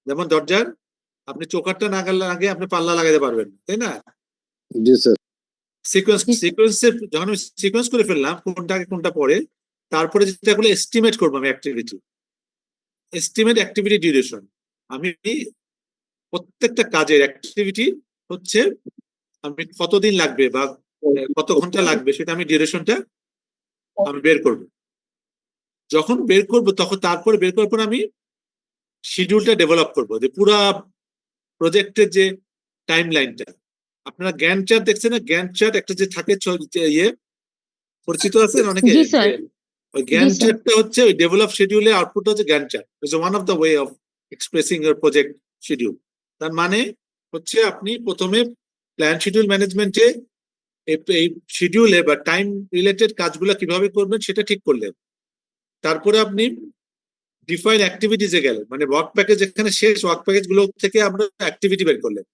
যেমন দরজার আপনি চোকারটা না আগে আপনি পাল্লা লাগাতে পারবেন, তাই না? জি স্যার। সিকোয়েন্সের যখন আমি সিকোয়েন্স করে ফেললাম কোনটা আগে কোনটা পরে, তারপরে যেটা গুলো এস্টিমেট করবো আমি অ্যাক্টিভিটি ডিউরেশন। আমি প্রত্যেকটা কাজের অ্যাক্টিভিটি হচ্ছে আমি কতদিন লাগবে বা কত ঘন্টা লাগবে সেটা আমি ডিউরেশনটা আমি বের করব। যখন বের করব তখন তারপরে বের করার পর আমি শিডিউলটা ডেভেলপ করব, যে পুরা প্রজেক্টের যে টাইম লাইনটা। আপনারা গ্যান্ট চার্ট দেখছেন না? গ্যান্ট চার্ট একটা যে থাকে ইয়ে পরিচিত আছেন অনেকে? জি স্যার। ওই জি গ্যান্ট স্যার। চার্টটা হচ্ছে ওই ডেভেলপ শিডিউলের আউটপুট হচ্ছে Gantt chart. It's one of the way of expressing your project schedule. তার মানে হচ্ছে আপনি প্রথমে প্ল্যান শিডিউল ম্যানেজমেন্টে এই শিডিউলে বা টাইম রিলেটেড কাজগুলো কিভাবে করবেন সেটা ঠিক করলেন। তারপরে আপনি ডিফাইন অ্যাক্টিভিটিসে গেলেন, মানে ওয়ার্ক প্যাকেজ যেখানে শেষ, ওয়ার্ক প্যাকেজ গুলো থেকে আমরা অ্যাক্টিভিটি বের করলেন।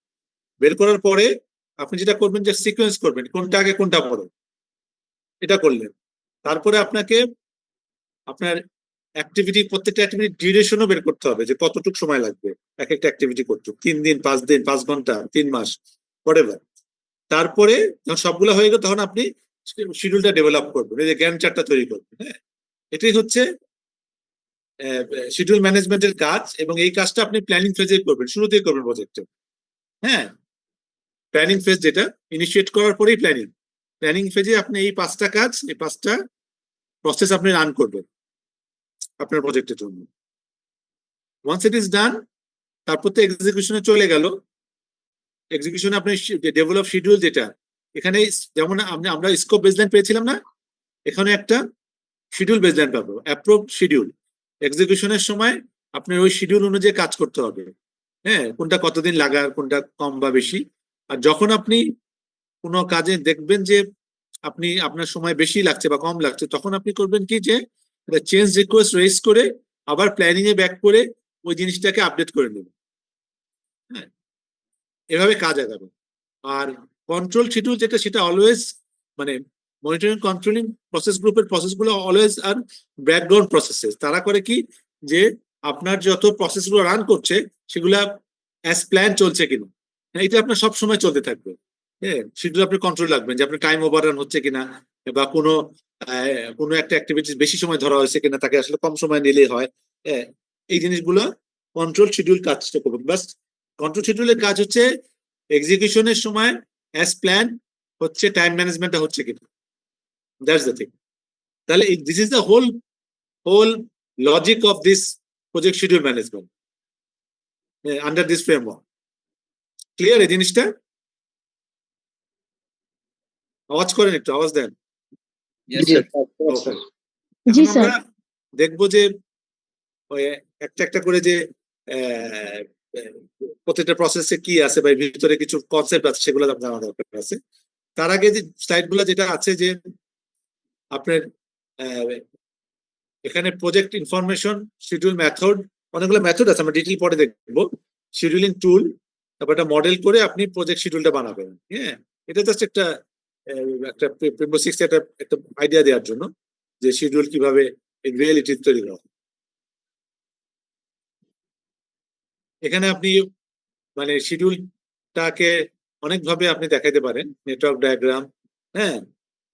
বের করার পরে আপনি যেটা করবেন যে সিকোয়েন্স করবেন, কোনটা আগে কোনটা পরে, এটা করলেন। তারপরে আপনাকে আপনার প্রত্যেকটা অ্যাক্টিভিটি ডিউরেশনও বের করতে হবে, যে কতটুকু সময় লাগবে এক একটা অ্যাক্টিভিটি করতে, 3 দিন, 5 দিন, 5 ঘন্টা, 3 মাস, হোয়াটএভার। তারপরে যখন সবগুলো হয়ে গেল তখন আপনি শিডিউলটা ডেভেলপ করবেন, এই যে গ্যান্ট চার্টটা তৈরি করবেন। হ্যাঁ, এটাই হচ্ছে শিডিউল ম্যানেজমেন্টের কাজ। এবং এই কাজটা আপনি প্ল্যানিং ফেজে করবেন, শুরুতেই করবেন প্রজেক্টে। হ্যাঁ, প্ল্যানিং ফেজ যেটা ইনিশিয়েট করার পরেই প্ল্যানিং ফেজে আপনি এই 5টা প্রসেস আপনি রান করবেন আপনার প্রজেক্টের জন্য। ওয়ান্স ইট ইজ ডান, তারপর তো এক্সিকিউশনে চলে গেল। এক্সিকিউশনে আপনি ডেভেলপ শিডিউল যেটা, এখানে যেমন আমরা স্কোপ বেসলাইন পেয়েছিলাম না, এখানে একটা শিডিউল বেসলাইন পাবো, অ্যাপ্রুভ শিডিউল। এক্সিকিউশনের সময় আপনার ওই শিডিউল অনুযায়ী কাজ করতে হবে। হ্যাঁ, কোনটা কতদিন লাগার, কোনটা কম বা বেশি। আর যখন আপনি কোনো কাজে দেখবেন যে আপনার সময় বেশি লাগছে বা কম লাগছে, তখন আপনি করবেন কি, যে চেঞ্জ রিকোয়েস্ট রেজ করে আবার প্ল্যানিং এ ব্যাক করে ওই জিনিসটাকে আপডেট করে নেবেন। হ্যাঁ, এভাবে কাজ আগাবে। আর কন্ট্রোল শিডিউল যেটা, সেটা অলওয়েজ মানে মনিটরিং কন্ট্রোলিং প্রসেসগুলো অলওয়েজ আর ব্যাকগ্রাউন্ড প্রসেসেস। তারা করে কি, যে আপনার যত প্রসেসগুলো রান করছে সেগুলা অ্যাজ প্ল্যান চলছে কিনা, এটা আপনার সব সময় চলতে থাকবে। হ্যাঁ, শিডিউল আপনি কন্ট্রোল রাখবেন যে আপনার টাইম ওভাররান হচ্ছে কিনা, বা কোনো একটা অ্যাক্টিভিটি বেশি সময় ধরা হয়েছে কিনা, তাকে আসলে কম সময় নিলে হয়। হ্যাঁ, এই জিনিসগুলো কন্ট্রোল শিডিউল কাজটা করবে। বাস কন্ট্রোল শিডিউলের কাজ হচ্ছে এক্সিকিউশনের সময় অ্যাজ প্ল্যান হচ্ছে, টাইম ম্যানেজমেন্টটা হচ্ছে কিনা, দ্যাটস দ্য থিং। তাহলে this is the whole logic of this project schedule management under this framework. Clear এই জিনিসটা? আওয়াজ করেন, একটু আওয়াজ দেন। জি এখন স্যার। আমরা দেখবো যে ওই একটা একটা করে যে আহ, প্রত্যেকটা প্রসেসে কি আছে বা ভিতরে কিছু কনসেপ্ট আছে, সেগুলো জানা দরকার আছে। তার আগে যে স্লাইড গুলো যেটা আছে, যে আপনার এখানে প্রজেক্ট ইনফরমেশন, শিডিউল মেথড, অনেকগুলো মেথড আছে, আমরা ডিটেইল পরে দেখবো। শিডিউলিং টুল, তারপর একটা মডেল করে আপনি প্রজেক্ট শিডিউলটা বানাবেন। হ্যাঁ, এটা জাস্ট একটা একটা আইডিয়া দেওয়ার জন্য যে শিডিউল কিভাবে রিয়েলিটি তৈরি করা। এখানে আপনি মানে শিডিউলটাকে অনেকভাবে আপনি দেখাইতে পারেন, নেটওয়ার্ক ডায়াগ্রাম, হ্যাঁ,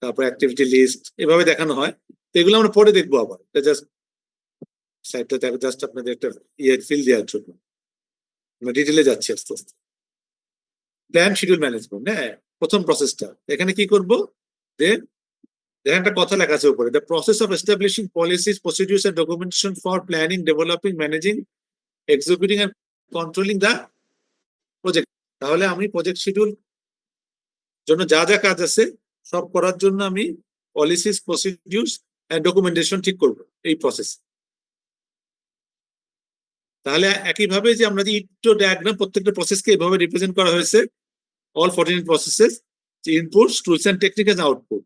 তারপর অ্যাক্টিভিটি লিস্ট, এভাবে দেখানো হয়। তো এগুলো আমরা পরে দেখবো। আবার এটা জাস্ট সাইটটা জাস্ট আপনাদের একটা ফিল দেওয়ার জন্য আমরা ডিটেলে যাচ্ছি আস্তে আস্তে। প্ল্যান শিডিউল ম্যানেজমেন্ট, হ্যাঁ, প্রথম প্রসেসটা এখানে কি করব, যে এখানে একটা কথা লেখা আছে উপরে, the process of establishing policies, procedures and documentation for planning, developing, managing, executing and controlling the project. তাহলে আমি প্রজেক্ট শিডিউল জন্য যা যা কাজ আছে সব করার জন্য আমি পলিসিস, প্রসিডিউরস এন্ড ডকুমেন্টেশন ঠিক করব এই প্রসেস। তাহলে একইভাবে যে আমরা যে ইটো ডায়াগ্রাম, প্রত্যেকটা প্রসেসকে এভাবে রিপ্রেজেন্ট করা হয়েছে, all 14 processes, inputs, tools and technique and output.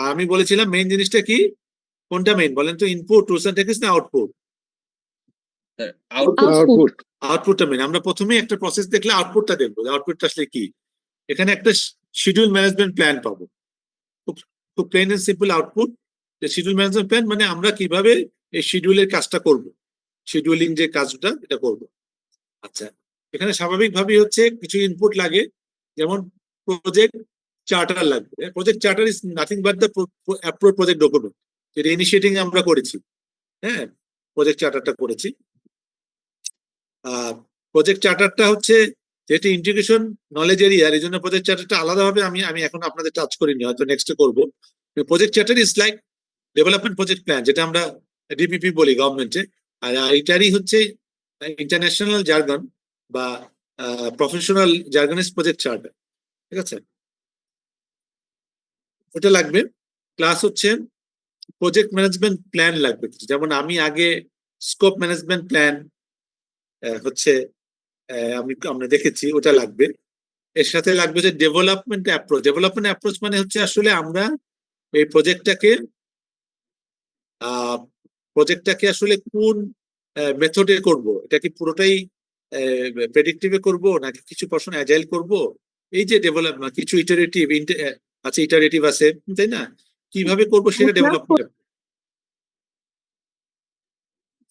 আমি বলেছিলাম মেইন জিনিসটা কি, কোনটা মেইন বলেন তো, ইনপুট, টুলস এন্ড টেকনিক না আউটপুট? আউটপুট। আউটপুটটা মেইন। আমরা প্রথমেই একটা প্রসেস দেখলে আউটপুটটা দেখবো, আউটপুটটা আসলে কি। এখানে একটা শিডিউল ম্যানেজমেন্ট প্ল্যান পাবো, খুব খুব plain and simple output. Schedule management plan মানে আমরা কিভাবে এই শিডিউলের কাজটা করব। শিডিউলিং যে কাজটা এটা করব। আচ্ছা, এখানে স্বাভাবিকভাবেই হচ্ছে কিছু ইনপুট লাগে, যেমন প্রজেক্ট চার্টার লাগবে। Project charter is nothing but the approve project document, যেটা ইনিশিয়েটিং আমরা করেছি। হ্যাঁ, প্রজেক্ট চার্টারটা করেছি। প্রজেক্ট চার্টারটা হচ্ছে যেটি ইন্টিগ্রেশন নলেজ এরিয়ার, এই জন্য প্রজেক্ট চার্টারটা আলাদাভাবে আমি আমি এখন আপনাদের টাচ করিনি, হয়তো নেক্সটে করবো। Project charter is like development project plan, যেটা আমরা ডিপিপি বলি গভর্নমেন্টে। আর এটারই হচ্ছে ইন্টারন্যাশনাল জার্গন বা প্রফেশনাল জার্গনিস প্রজেক্ট চার্টার। ঠিক আছে, ওটা লাগবে। প্লাস হচ্ছে প্রজেক্ট ম্যানেজমেন্ট প্ল্যান লাগবে, যেমন আমি আগে স্কোপ ম্যানেজমেন্ট প্ল্যান হচ্ছে আমরা দেখেছি, ওটা লাগবে। এর সাথে লাগবে যে ডেভেলপমেন্ট অ্যাপ্রোচ। ডেভেলপমেন্ট অ্যাপ্রোচ মানে হচ্ছে আসলে আমরা এই প্রজেক্টটাকে আসলে কোন মেথডে করব, এটা কি পুরোটাই প্রেডিক্টিভে করব নাকি কিছু পোরশন অ্যাজাইল করব, এই যে ডেভেলপমেন্ট কিছু ইটারেটিভ আছে, ইটারেটিভ আছে, তাই না, কিভাবে করব সেটা ডেভেলপমেন্ট,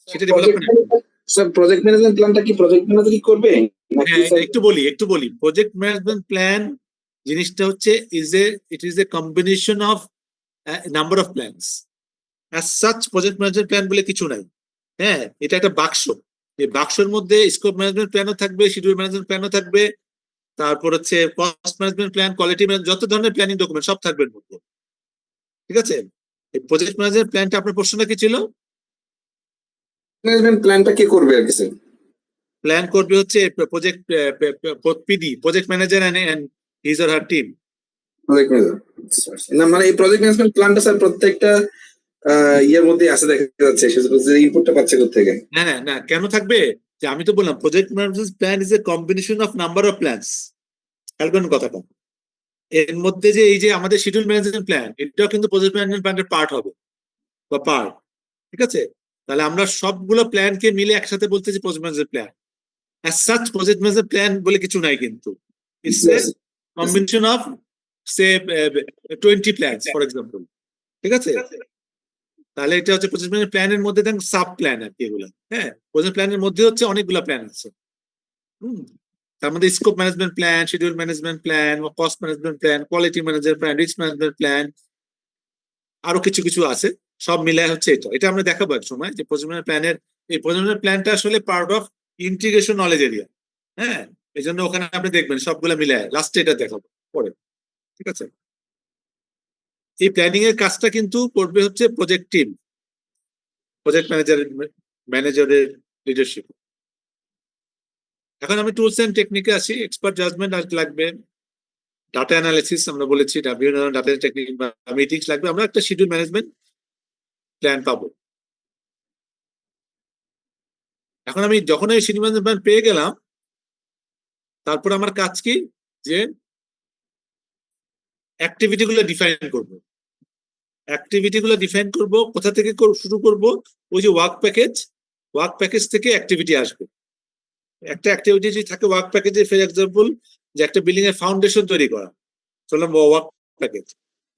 সেটা project development. Sir project management প্ল্যানটা কি প্রজেক্ট ম্যানেজারই করবে নাকি হ্যাঁ, স্যার? একটু বলি প্রজেক্ট ম্যানেজমেন্ট প্ল্যান জিনিসটা হচ্ছে it is a combination of number of plans. As such project management plan বলে কিছু নাই। হ্যাঁ, এটা একটা বাক্স। এই বাক্সের মধ্যে স্কোপ ম্যানেজমেন্ট প্ল্যানও থাকবে, শিডিউল ম্যানেজমেন্ট প্ল্যানও থাকবে, তারপর হচ্ছে cost management plan, quality management, যত ধরনের প্ল্যানিং ডকুমেন্ট সব থাকবে এর মধ্যে। ঠিক আছে, এই প্রজেক্ট ম্যানেজমেন্ট প্ল্যানটা আপনার প্রশ্নটা কি ছিল? ম্যানেজমেন্ট প্ল্যানটা কে করবে আর কি স্যার? প্ল্যান করবে হচ্ছে project PD, project manager and his or her team. Project manager. না মানে এই প্রজেক্ট ম্যানেজমেন্ট প্ল্যানটা স্যার প্রত্যেকটা ইয়ের মধ্যে আছে দেখা যাচ্ছে, সে ইনপুটটা পাচ্ছে কোত্থেকে? না না না, কেন থাকবে? যে আমি তো বললাম project management plan is a combination of number of plans. খেয়াল করেন কথাটা, এর মধ্যে যে এই যে আমাদের শিডিউল ম্যানেজমেন্ট প্ল্যান, এটাও কিন্তু প্রজেক্ট ম্যানেজমেন্ট প্ল্যানের পার্ট হবে বা পার্ট। ঠিক আছে, তাহলে আমরা সবগুলো প্ল্যানকে মিলে একসাথে বলতেছি project management plan. As such project management plan বলে কিছু নাই, কিন্তু it's a combination of say 20 plans for example. ঠিক আছে, তাহলে এটা হচ্ছে প্রজেক্ট ম্যানেজমেন্ট প্ল্যানের মধ্যে দেন সাব প্ল্যান আর কি এগুলো। হ্যাঁ, প্রজেক্ট প্ল্যানের মধ্যে হচ্ছে অনেকগুলো প্ল্যান আছে। হুম, তার মধ্যে scope management plan, schedule management plan, cost management plan, quality management plan, risk management plan, আরো কিছু কিছু আছে। সব মিলায় হচ্ছে এটা, এটা আমরা দেখাবো এক সময় যে প্রজেক্ট প্ল্যানের, এই প্রজেক্ট প্ল্যানটা আসলে part of integration knowledge area. হ্যাঁ, এই জন্য ওখানে আপনি দেখবেন সবগুলো মিলায় লাস্টে এটা দেখাবো পরে। ঠিক আছে, এই প্ল্যানিং এর কাজটা কিন্তু করবে হচ্ছে প্রজেক্ট টিম, প্রজেক্ট ম্যানেজারের লিডারশিপ। এখন আমি টুলস এন্ড টেকনিকে আসি। এক্সপার্ট জাজমেন্ট লাগবে, ডাটা অ্যানালিসিস আমরা বলেছি, বিভিন্ন ধরনের ডাটা টেকনিক বা মিটিংস লাগবে, আমরা একটা শিডিউল ম্যানেজমেন্ট প্ল্যান পাবো। এখন আমি যখন এই শিডিউল ম্যানেজমেন্ট প্ল্যান পেয়ে গেলাম, তারপর আমার কাজ কি, যে অ্যাক্টিভিটি গুলো ডিফাইন করবো। অ্যাক্টিভিটি গুলো ডিফাইন করবো কোথা থেকে শুরু করব? ওই যে ওয়ার্ক প্যাকেজ থেকে অ্যাক্টিভিটি আসবে। একটা অ্যাক্টিভিটি যদি থাকে ওয়ার্ক প্যাকেজে, ফর এক্সাম্পল যে একটা বিল্ডিং এর ফাউন্ডেশন তৈরি করা, চললাম ওয়ার্ক প্যাকেজ।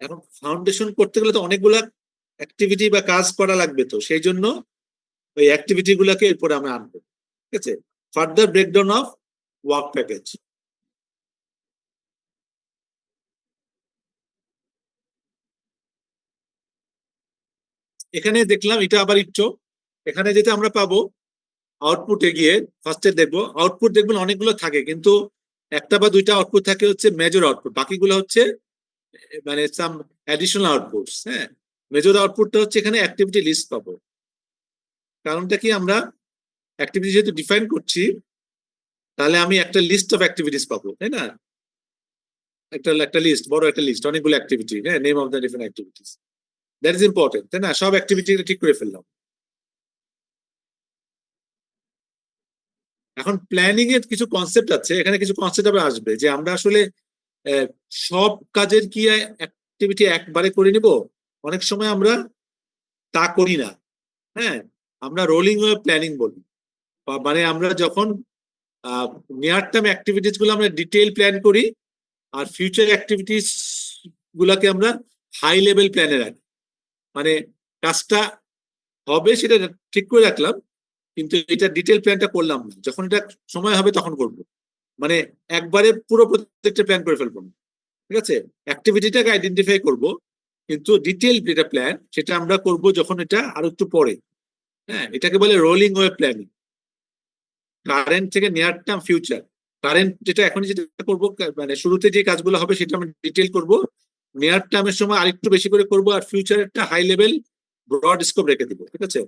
এখন ফাউন্ডেশন করতে গেলে তো অনেকগুলা অ্যাক্টিভিটি বা কাজ করা লাগবে, তো সেই জন্য ওই অ্যাক্টিভিটি গুলাকে এরপরে আমরা আনবো। ঠিক আছে, further breakdown of work package. এখানে দেখলাম এটা আবার একটু, এখানে যেটা আমরা পাবো আউটপুটে গিয়ে ফার্স্টে দেখবো, আউটপুট দেখবেন অনেকগুলো থাকে, কিন্তু একটা বা দুইটা আউটপুট থাকে হচ্ছে মেজর আউটপুট, বাকিগুলো হচ্ছে মানে সাম অ্যাডিশনাল আউটপুটস। হ্যাঁ, মেজর আউটপুটটা হচ্ছে এখানে অ্যাক্টিভিটি লিস্ট পাবো। কারণটা কি, আমরা অ্যাক্টিভিটি যেহেতু ডিফাইন করছি, তাহলে আমি একটা লিস্ট অফ অ্যাক্টিভিটিস পাবো, তাই না, একটা লিস্ট, বড় একটা লিস্ট, অনেকগুলো অ্যাক্টিভিটি, হ্যাঁ, name of the different activities, that is important, তাই না, সব অ্যাক্টিভিটি ঠিক করে ফেললাম। এখন প্ল্যানিং এর কিছু কনসেপ্ট আছে, এখানে কিছু কনসেপ্ট আবার আসবে, যে আমরা আসলে সব কাজের কি অ্যাক্টিভিটি একবারে করে নিব? অনেক সময় আমরা তা করি না। হ্যাঁ, আমরা রোলিং প্ল্যানিং বলি, মানে আমরা যখন নিয়ার টার্ম অ্যাক্টিভিটিস গুলো আমরা ডিটেইল প্ল্যান করি, আর ফিউচার অ্যাক্টিভিটিস গুলাকে আমরা হাই লেভেল প্ল্যানে রাখি। মানে কাজটা হবে সেটা ঠিক করে রাখলাম, কিন্তু এটা ডিটেল প্ল্যানটা করলাম না, যখন এটা সময় হবে তখন করব। মানে একবারে পুরো প্রজেক্টের প্ল্যান করে ফেলবো না, ঠিক আছে? অ্যাক্টিভিটিটাকে আইডেন্টিফাই করব, কিন্তু ডিটেল যেটা প্ল্যান সেটা আমরা করব যখন এটা আরো একটু পরে। হ্যাঁ, এটাকে বলে রোলিং ওয়েভ প্ল্যানিং। কারেন্ট থেকে নিয়ার টার্ম ফিউচার, কারেন্ট যেটা এখন যেটা করবো, মানে শুরুতে যে কাজগুলো হবে সেটা আমরা ডিটেল করব, নিয়ার টার্মের সময় আরেকটু বেশি করে করব, আর ফিউচারেরটা হাই লেভেল ব্রড স্কোপ রেখে দিব, ঠিক আছে?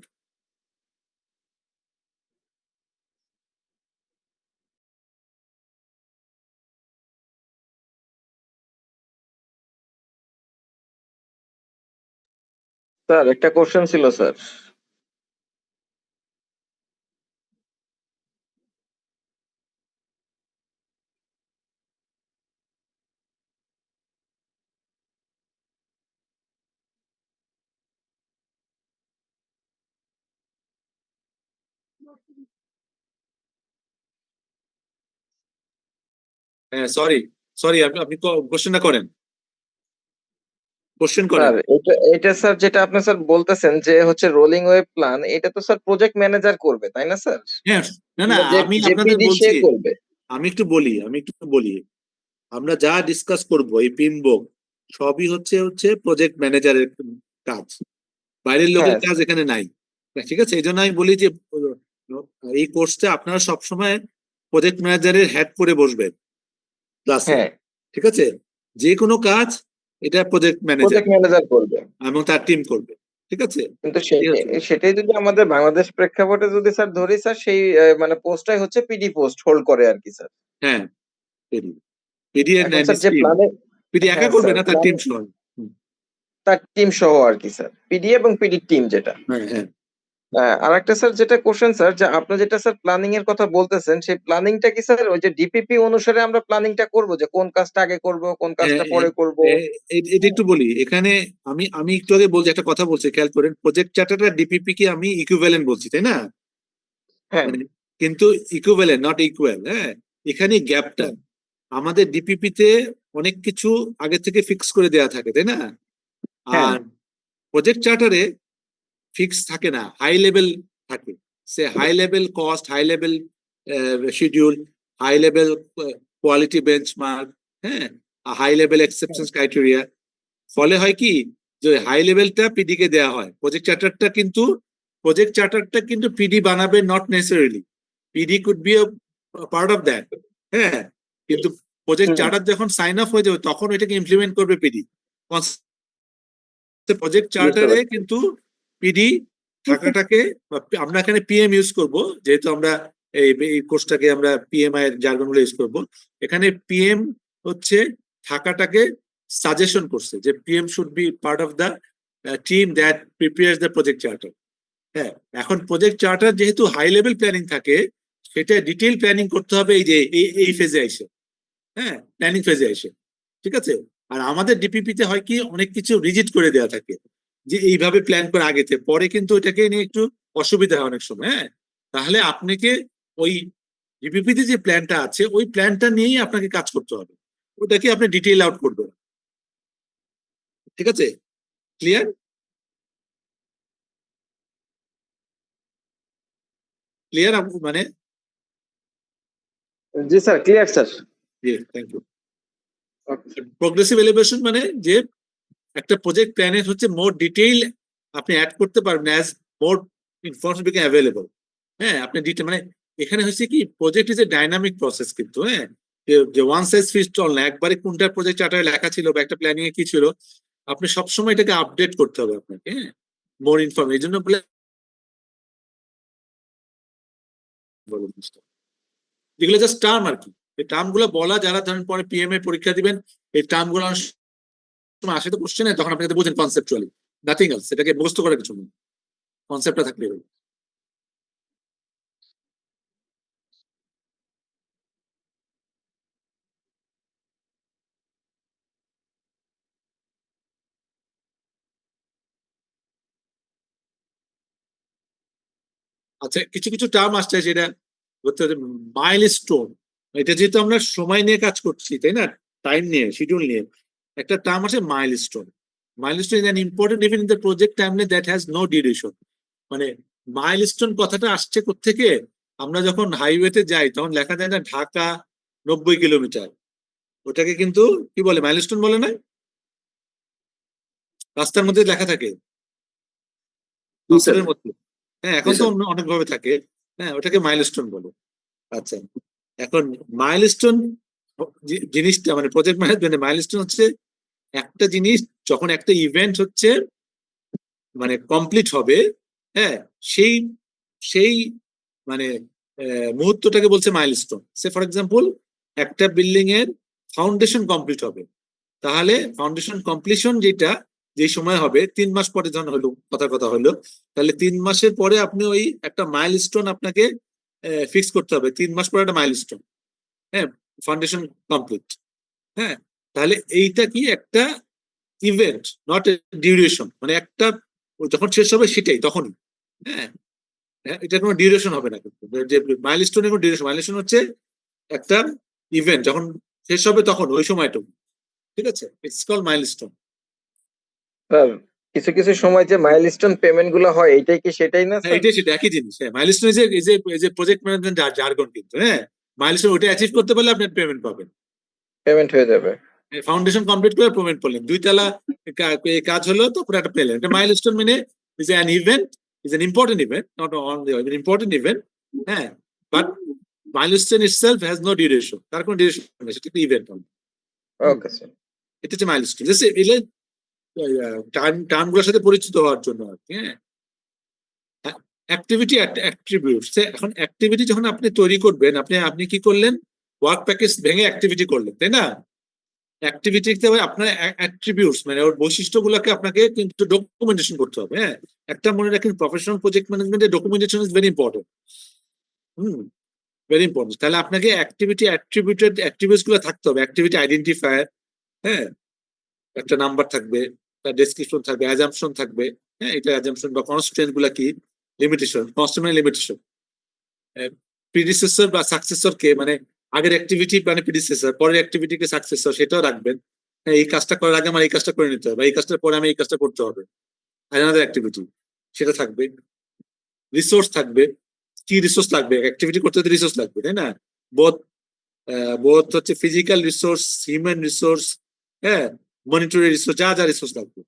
স্যার একটা কোশ্চেন ছিল স্যার। হ্যাঁ, সরি সরি, আপনি আপনি কোশ্চেনটা করেন, কোশ্চেন করেন। স্যার এটা এটা স্যার যেটা আপনি স্যার বলতেছেন যে হচ্ছে রোলিং ওয়েভ প্ল্যান, এটা তো স্যার প্রজেক্ট ম্যানেজার করবে তাই না স্যার? হ্যাঁ, না না, মানে যে আমি যে আপনাদের পিডি সে বলছি, করবে। আমি একটু বলি, আমরা যা ডিসকাস করব এই পিনবোক সবই হচ্ছে হচ্ছে প্রজেক্ট ম্যানেজারের কাজ, বাইরের লোকের হ্যাঁ কাজ এখানে নাই। ঠিক আছে, এই জন্য আমি বলি যে এই কোর্সটা আপনারা সবসময় প্রজেক্ট ম্যানেজারের হ্যাট পরে বসবেন ক্লাসে, হ্যাঁ, ঠিক আছে? যে কোনো কাজ এটা প্রজেক্ট ম্যানেজার প্রজেক্ট ম্যানেজার করবে। এবং তার টিম করবে, ঠিক আছে? কিন্তু ঠিক আছে, সেটাই যদি আমাদের বাংলাদেশ প্রেক্ষাপটে যদি স্যার ধরি স্যার, সেই মানে পোস্টটাই হচ্ছে পিডি পোস্ট হোল্ড করে আর কি স্যার। হ্যাঁ, পিডি, পিডি এর এখন স্যার যে টিম, প্ল্যানে, পিডি একা হ্যাঁ করবে স্যার না, তার প্ল্যান, টিম সহ। হুম, তার টিম সহ আর কি স্যার, পিডি এবং পিডি টিম যেটা। হ্যাঁ হ্যাঁ আরেকটা স্যার যেটা কোশ্চেন স্যার, যে আপনি যেটা স্যার প্ল্যানিং এর কথা বলতেছেন, সেই প্ল্যানিংটা কি স্যার ওই যে ডিপিপি অনুসারে আমরা প্ল্যানিংটা করব, যে কোন কাজটা আগে করব কোন হ্যাঁ, কাজটা পরে করব? এটা একটু বলি এখানে। আমি একটু আগে বলছি, একটা কথা বলছি খেয়াল করেন, প্রজেক্ট চার্টার আর ডিপিপি কে আমি ইকুইভ্যালেন্ট বলছি, তাই না? হ্যাঁ মানে কিন্তু ইকুইভ্যালেন্ট নট ইকুয়াল। হ্যাঁ, এখানে গ্যাপটা, আমাদের ডিপিপি তে অনেক কিছু আগে থেকে ফিক্স করে দেওয়া থাকে, তাই না? হ্যাঁ আর প্রজেক্ট চার্টারে ফিক্স থাকে না, হাই লেভেল থাকে। Say high level cost, high level schedule, high level quality benchmark, হ্যাঁ, হাই লেভেল অ্যাকসেপ্টেন্স ক্রাইটেরিয়া। ফলে হয় কি, যে হাই লেভেলটা পিডি কে দেওয়া হয়, প্রজেক্ট চার্টারটা কিন্তু পিডি বানাবে not necessarily, PD could be part of that. হ্যাঁ, কিন্তু প্রজেক্ট হুম, চার্টার যখন সাইন অফ হয়ে যাবে তখন ওইটাকে ইমপ্লিমেন্ট করবে পিডি। প্রজেক্ট বুঝতে চার্টারে পারছি। কিন্তু পিডি থাকাটাকে, আমরা এখানে পিএম ইউজ করব, যেহেতু আমরা এই কোর্সটাকে আমরা পিএমআই এর জার্গন গুলো ইউজ করবো। এখানে পিএম হচ্ছে থাকাটাকে সাজেশন করছে, যে PM should be part of the team that prepares the project charter. হ্যাঁ, এখন প্রজেক্ট চার্টার যেহেতু হাই লেভেল প্ল্যানিং থাকে, সেটা ডিটেইল প্ল্যানিং করতে হবে এই যে এই ফেজে এসে, হ্যাঁ, প্ল্যানিং ফেজে এসে, ঠিক আছে? আর আমাদের ডিপিপি তে হয় কি, অনেক কিছু রিজিট করে দেওয়া থাকে, যে এইভাবে প্ল্যান করে আগেতে, পরে কিন্তু এটাকে নিয়ে একটু অসুবিধা হয় অনেক সময়। হ্যাঁ, তাহলে আপনাকে ওই ডিপিপি তে যে প্ল্যানটা আছে ওই প্ল্যানটা নিয়েই আপনাকে কাজ করতে হবে, ওটাকে আপনি ডিটেইল আউট করবেন, ঠিক আছে? ক্লিয়ার? ক্লিয়ার মানে? জি sir, clear sir. Thank you. Progressive elevation মানে যে একটা প্রজেক্ট প্ল্যানের হচ্ছে মোর ডিটেইল আপনি অ্যাড করতে পারবেন as more information become available. হ্যাঁ, আপনি ডিটেল মানে এখানে হচ্ছে কি, project is a dynamic process কিন্তু। হ্যাঁ, যে ওয়ান সাইজ ফিটস অল না, একবারে কোনটা প্রজেক্ট চার্টারে লেখা ছিল বা একটা প্ল্যানিং এ কি ছিল, আপনি সবসময় এটাকে আপডেট করতে হবে আপনাকে। হ্যাঁ, মোর ইনফরমেশন, এই জন্য বলে যেগুলো জাস্ট টার্ম আর কি, এই টার্ম গুলো বলা, যারা ধরেন পরে পিএমএ পরীক্ষা দিবেন, এই টার্ম গুলো সময় আসে তো কোশ্চেনে, তখন আপনি বুঝেন কনসেপচুয়ালি, নাথিং এলস, এটাকে মুখস্থ করার কিছু নেই, কনসেপ্টটা থাকলে হবে। আচ্ছা, কিছু কিছু টার্ম আসছে যেটা হচ্ছে মাইলস্টোন, এটা যেহেতু আমরা সময় নিয়ে কাজ করছি, তাই না, টাইম নিয়ে, শিডিউল নিয়ে, একটা টার্ম আছে milestone. Milestone is an important event in the project timeline that has no duration. মানে মাইলস্টোন কথাটা আসছে কোত্থেকে? আমরা যখন হাইওয়েতে যাই তখন লেখা যায় না ঢাকা 90 কিলোমিটার, ওটাকে কিন্তু কি বলে, মাইলস্টোন বলে না? রাস্তার মধ্যে লেখা থাকে, জি স্যার। পাথরের মধ্যে। হ্যাঁ, এখন জি তো স্যার। অন্য অনেক ভাবে থাকে। হ্যাঁ, ওটাকে মাইলস্টোন বলে। আচ্ছা, এখন মাইলস্টোন জিনিসটা মানে প্রজেক্ট ম্যানেজমেন্টে মাইলস্টোন হচ্ছে একটা জিনিস, যখন একটা ইভেন্ট হচ্ছে মানে কমপ্লিট হবে, হ্যাঁ, সেই সেই মানে মুহূর্তটাকে বলছে মাইলস্টোন। সে ফর এক্সাম্পল একটা বিল্ডিং এর ফাউন্ডেশন কমপ্লিট হবে, তাহলে ফাউন্ডেশন কমপ্লিশন যেটা যে সময় হবে 3 মাস পরে, যখন হলো কথার কথা হলো, তাহলে 3 মাসের পরে আপনি ওই একটা মাইলস্টোন আপনাকে ফিক্স করতে হবে, 3 মাস পরে একটা মাইলস্টোন। হ্যাঁ, ফাউন্ডেশন কমপ্লিট। হ্যাঁ, তাহলে এইটা কি একটা ইভেন্ট, নট এ ডিউরেশন, মানে একটা যখন শেষ হবে সেটাই তখনই। হ্যাঁ, হ্যাঁ, এটা কোনো ডিউরেশন হবে না কিন্তু, যে মাইলস্টোনের কোনো ডিউরেশন, মাইলস্টোন হচ্ছে একটা ইভেন্ট যখন শেষ হবে তখন ওই সময়টুকু। ঠিক আছে, ইটস কল মাইলস্টোন। স্যার কিছু কিছু সময় যে মাইলস্টোন পেমেন্ট গুলো হয় এটাই কি সেটাই না হ্যাঁ, স্যার? এটাই সেটা, একই জিনিস। হ্যাঁ, মাইলস্টোন যে প্রজেক্ট ম্যানেজমেন্ট জার্গন কিন্তু। হ্যাঁ, মাইলস্টোন ওটা অ্যাচিভ করতে পারলে আপনি পেমেন্ট পাবেন। পেমেন্ট হয়ে যাবে। ফাউন্ডেশন কমপ্লিট করে পেমেন্ট করলেন, 2 তলা কাজ হলো তো পুরো একটা পেলেন। একটা মাইলস্টোন মানে is an event, is an important event, not only important event. হ্যাঁ, but milestone itself has no duration, তার কোনো ডিউরেশন নেই, সেটা একটা ইভেন্ট। Okay sir. এটা হচ্ছে মাইলস্টোন। এলে টার্ম গুলোর সাথে পরিচিত হওয়ার জন্য আর কি। হ্যাঁ, অ্যাক্টিভিটি অ্যাট্রিবিউটস। এখন অ্যাক্টিভিটি যখন আপনি তৈরি করবেন, আপনি আপনি কি করলেন, ওয়ার্ক প্যাকেজ ভেঙে অ্যাক্টিভিটি করলেন, তাই না? অ্যাক্টিভিটিতে আপনার অ্যাট্রিবিউটস মানে ওর বৈশিষ্ট্যগুলোকে আপনাকে কিন্তু ডকুমেন্টেশন করতে হবে। হ্যাঁ, একটা মনে রাখেন, প্রফেশনাল প্রজেক্ট ম্যানেজমেন্টে documentation is very important. Hmm, very important. তাহলে আপনাকে অ্যাক্টিভিটি অ্যাট্রিবিউটেড অ্যাক্টিভিটিস গুলো থাকতে হবে, অ্যাক্টিভিটি আইডেন্টিফায়ার। হ্যাঁ, একটা নাম্বার থাকবে, তার ডেসক্রিপশন থাকবে, অ্যাজাম্পশন থাকবে। হ্যাঁ, এটা অ্যাজাম্পশন বা কনস্ট্রেন্ট গুলা কি, লিমিটেশন, কনস্ট্রেন্ট লিমিটেশন। প্রিডিসেসর বা সাকসেসর কে, মানে আগের অ্যাক্টিভিটি মানে প্রিডিসেসর, পরের অ্যাক্টিভিটি কে সাকসেসর, সেটাও রাখবেন। হ্যাঁ, এই কাজটা করার আগে আমার এই কাজটা করে নিতে হবে, বা এই কাজটার পরে আমি এই কাজটা করতে হবে, আনাদার অ্যাক্টিভিটি, সেটা থাকবে। রিসোর্স থাকবে, কি রিসোর্স লাগবে, অ্যাক্টিভিটি করতে হলে রিসোর্স লাগবে, তাই না? বোধ বোধ হচ্ছে ফিজিক্যাল রিসোর্স, হিউম্যান রিসোর্স, হ্যাঁ, মনিটরি রিসোর্স, যা যা রিসোর্স লাগবে।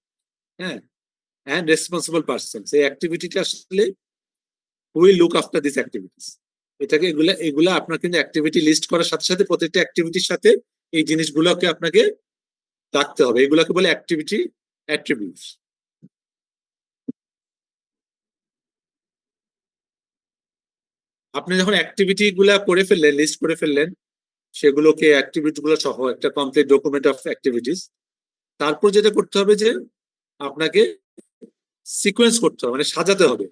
হ্যাঁ, অ্যান্ড রেসপন্সিবল পার্সন, সেই অ্যাক্টিভিটিটা আসলে will look after this activities. এটাকে এগুলা এগুলা আপনার কিন্তু অ্যাক্টিভিটি লিস্ট করার সাথে সাথে প্রত্যেকটা অ্যাক্টিভিটির সাথে এই জিনিসগুলোকে আপনাকে রাখতে হবে, এগুলাকে বলে অ্যাক্টিভিটি অ্যাট্রিবিউটস। আপনি যখন অ্যাক্টিভিটি গুলা করে ফেললেন, লিস্ট করে ফেললেন, সেগুলোকে অ্যাক্টিভিটি গুলো সহ একটা কমপ্লিট ডকুমেন্ট অফ অ্যাক্টিভিটিস, তারপর যেটা করতে হবে যে আপনাকে সিকোয়েন্স করতে হবে, মানে সাজাতে হবে।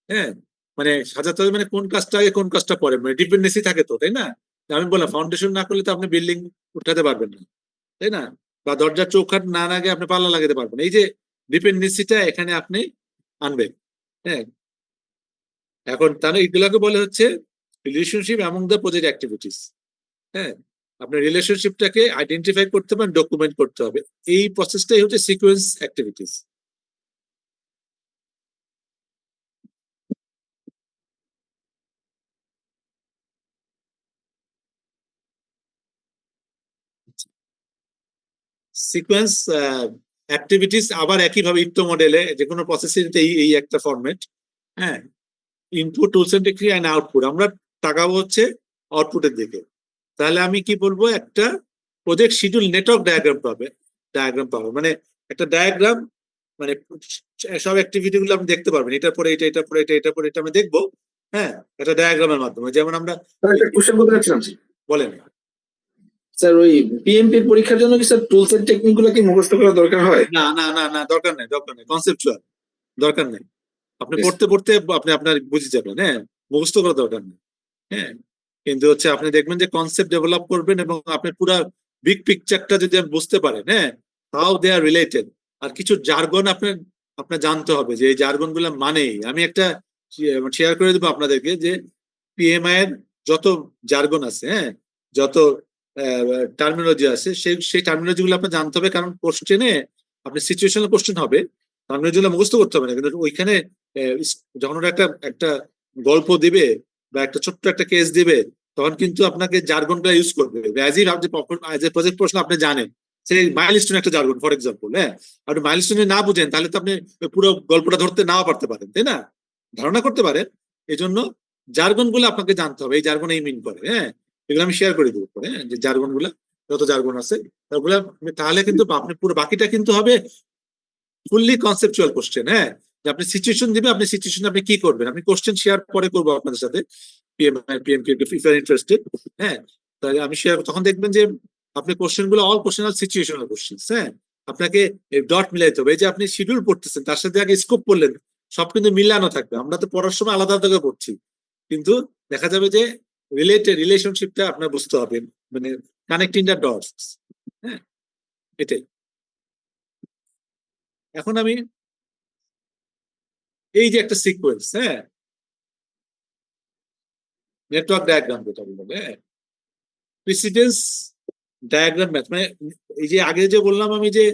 হ্যাঁ, মানে সাজাতে হবে মানে কোন কাজটা আগে কোন কাজটা পরে, মানে ডিপেন্ডেন্সি থাকে তো, তাই না? আমি বললাম ফাউন্ডেশন না করলে তো আপনি বিল্ডিং উঠাতে পারবেন না, তাই না? বা দরজার চৌকাঠ না লাগে আপনি পাল্লা লাগাতে পারবেন না। এই যে ডিপেন্ডেন্সিটা এখানে আপনি আনবেন। হ্যাঁ, এখন তাহলে এগুলাকে বলে হচ্ছে relationship among the project activities. হ্যাঁ, আপনার রিলেশনশিপটাকে আইডেন্টিফাই করতে হবে, ডকুমেন্ট করতে হবে। এই প্রসেসটাই হচ্ছে সিকোয়েন্স অ্যাক্টিভিটিস। সিকোয়েন্স অ্যাক্টিভিটিস আবার একইভাবে ইট্টো মডেলে যে কোনো প্রসেসিং এই এই একটা ফরম্যাট। হ্যাঁ, input, tools and technique and output, আমরা তাকাবো হচ্ছে আউটপুটের দিকে। তাহলে আমি কি বলবো, একটা প্রজেক্ট শিডিউল নেটওয়ার্ক ডায়াগ্রাম পাবো মানে একটা ডায়াগ্রাম, মানে সব অ্যাক্টিভিটি গুলো আপনি দেখতে পারবেন, এটার পরে এটা, এটার পরে এটা, এটার পরে এটা আমরা দেখবো। হ্যাঁ, একটা ডায়াগ্রামের মাধ্যমে, যেমন আমরা স্যার একটা কোশ্চেন করতে চাচ্ছিলাম স্যার। বলেন। স্যার ওই পিএমপির পরীক্ষার জন্য কি স্যার টুলস এন্ড টেকনিক গুলো কি মুখস্থ করা দরকার হয়? না না না না, দরকার নেই, দরকার নেই, কনসেপচুয়াল, দরকার নেই। আপনি Yes. পড়তে পড়তে আপনি আপনার বুঝে যাবেন। হ্যাঁ, মুখস্থ করার দরকার নেই। হ্যাঁ, কিন্তু হচ্ছে আপনি দেখবেন যে কনসেপ্ট ডেভেলপ করবেন এবং আপনি পুরো বিগ পিকচারটা যদি আপনি বুঝতে পারেন, হ্যাঁ, হাউ দে আর রিলেটেড। আর কিছু জার্গন আপনার আপনার জানতে হবে, যে এই জার্গন গুলো মানেই, আমি একটা শেয়ার করে দেবো আপনাদেরকে, যে পিএমআই এর যত জার্গন আছে, হ্যাঁ, যত টার্মিনোলজি আছে, সেই টার্মিনোলজি গুলো আপনার জানতে হবে, কারণ কোশ্চেনে আপনি সিচুয়েশনাল কোশ্চেন হবে, টার্মিনোলজি গুলো মুখস্থ করতে হবে না, কিন্তু ওইখানে যখন ওরা একটা একটা গল্প দিবে বা একটা ছোট্ট একটা কেস দিবে, তখন কিন্তু আপনাকে জার্গনটা ইউজ করবে। অ্যাজ এ প্রজেক্ট প্রশ্ন আপনি জানেন, সেই মাইলস্টোন একটা জার্গন ফর এক্সাম্পল, হ্যাঁ, আপনি মাইলস্টোনে না বুঝেন তাহলে তো আপনি পুরো গল্পটা ধরতে নাও পারতে পারেন, তাই না? ধারণা করতে পারেন। এই জন্য জার্গন গুলো আপনাকে জানতে হবে, এই জার্গন এই মিন করে, হ্যাঁ, এগুলো আমি শেয়ার করে দেবো পরে, হ্যাঁ, যে জার্গন গুলা, যত জার্গন আছে ওগুলা, তাহলে কিন্তু আপনি পুরো বাকিটা কিন্তু হবে ফুললি কনসেপচুয়াল কোশ্চেন, হ্যাঁ, যে আপনি সিচুয়েশন দিবে, আপনি সিচুয়েশন আপনি কি করবেন, আমি কোশ্চেন শেয়ার পরে করবো আপনাদের সাথে, ইফ ইউ আর ইন্টারেস্টেড, হ্যাঁ, তাহলে আমি শেয়ার, তখন দেখবেন যে আপনি কোশ্চেন গুলো অল কোশ্চেন আর সিচুয়েশনাল কোশ্চেন, হ্যাঁ, আপনাকে ডট মিলাইতে হবে। এই যে আপনি শিডিউল পড়তেছেন তার সাথে আগে স্কোপ পড়লেন, সব কিন্তু মিলানো থাকবে। আমরা তো পড়ার সময় আলাদা আলাদা করে পড়ছি, কিন্তু দেখা যাবে যে রিলেশনশিপটা আপনার বুঝতে হবে, মানে কানেক্টিং দ্য ডটস, হ্যাঁ, এটাই। এখন আমি এই যে একটা সিকোয়েন্স, হ্যাঁ, নেটওয়ার্ক ডায়াগ্রাম যেটা বলবো, হ্যাঁ, প্রিসিডেন্স ডায়াগ্রাম ম্যাথ, মানে এই যে আগে যে বললাম আমি যে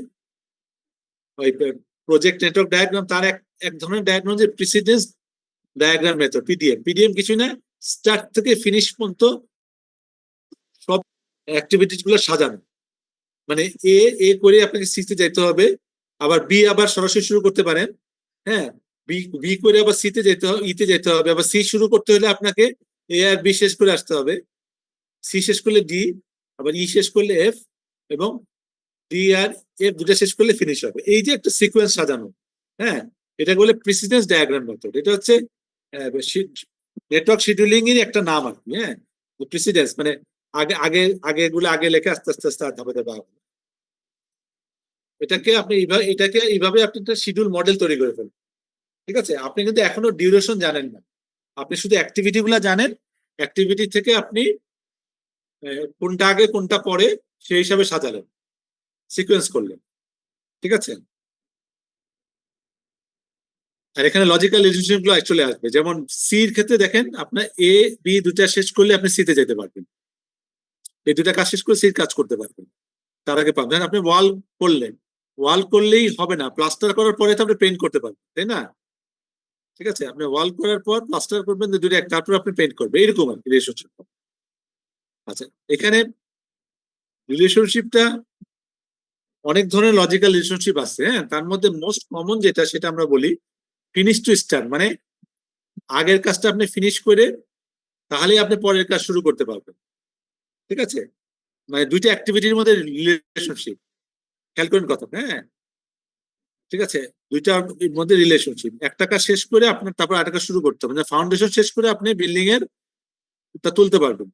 ওই প্রজেক্ট নেটওয়ার্ক ডায়াগ্রাম, তার এক এক ধরনের ডায়াগ্রাম যে precedence diagram method, PDM. PDM কিছু না, স্টার্ট থেকে ফিনিশ পর্যন্ত সব অ্যাক্টিভিটিস গুলো সাজানো, মানে এ এ করে আপনাকে সিতে যেতে হবে, আবার বি আবার সরাসরি শুরু করতে পারেন, হ্যাঁ, বি বি করে আবার সিতে যেতে হবে, ইতে যেতে হবে, আবার সি শুরু করতে হলে আপনাকে এ আর বি শেষ করে আসতে হবে, সি শেষ করলে ডি, আবার ই শেষ করলে এফ, এবং ডি আর এফ দুটা শেষ করলে ফিনিশ হবে। এই যে একটা সিকোয়েন্স সাজানো, হ্যাঁ, এটা বলে প্রিসিডেন্স ডায়াগ্রাম মেথড। এটা হচ্ছে নেটওয়ার্ক শিডিউলিং এর একটা নাম আর কি, হ্যাঁ, প্রিসিডেন্স মানে আগে আগে আগে এগুলো আগে লেখে আস্তে আস্তে আস্তে ধাপে ধাপে আগানো। এটাকে এইভাবে আপনি একটা শিডিউল মডেল তৈরি করে ফেলেন, ঠিক আছে? আপনি কিন্তু এখনো ডিউরেশন জানেন না, আপনি শুধু অ্যাক্টিভিটি গুলা জানেন, অ্যাক্টিভিটি থেকে আপনি কোনটা আগে কোনটা পরে সেই হিসাবে সাজালেন, সিকোয়েন্স করলেন, ঠিক আছে? আর এখানে লজিক্যাল রিলেশনশিপ গুলো চলে আসবে, যেমন সির ক্ষেত্রে দেখেন, আপনার এ বি দুটা শেষ করলে আপনি সিতে যেতে পারবেন, এই দুটা কাজ শেষ করে সির কাজ করতে পারবেন, তার আগে পাবেন। আপনি ওয়াল করলেন, ওয়াল করলেই হবে না, প্লাস্টার করার পরে তো আপনি পেইন্ট করতে পারবেন, তাই না? ঠিক আছে, আপনি ওয়াল করার পর প্লাস্টার করবেন, দুটো তারপর আপনি পেইন্ট করবেন, এরকম আর কি রিলেশনশিপ। আচ্ছা, এখানে রিলেশনশিপটা অনেক ধরনের লজিক্যাল রিলেশনশিপ আছে, হ্যাঁ, তার মধ্যে মোস্ট কমন যেটা সেটা আমরা বলি ফিনিশ টু স্টার্ট, মানে আগের কাজটা আপনি ফিনিশ করে তাহলেই আপনি পরের কাজ শুরু করতে পারবেন, ঠিক আছে? মানে দুইটা অ্যাক্টিভিটির মধ্যে রিলেশনশিপ, খেয়াল করেন কথা, হ্যাঁ, ঠিক আছে, দুইটার মধ্যে রিলেশনশিপ, একটা কাজ শেষ করে আপনার তারপর আরেকটা কাজ শুরু করতে হবে, মানে ফাউন্ডেশন শেষ করে আপনি বিল্ডিং এর তা তুলতে পারবেন।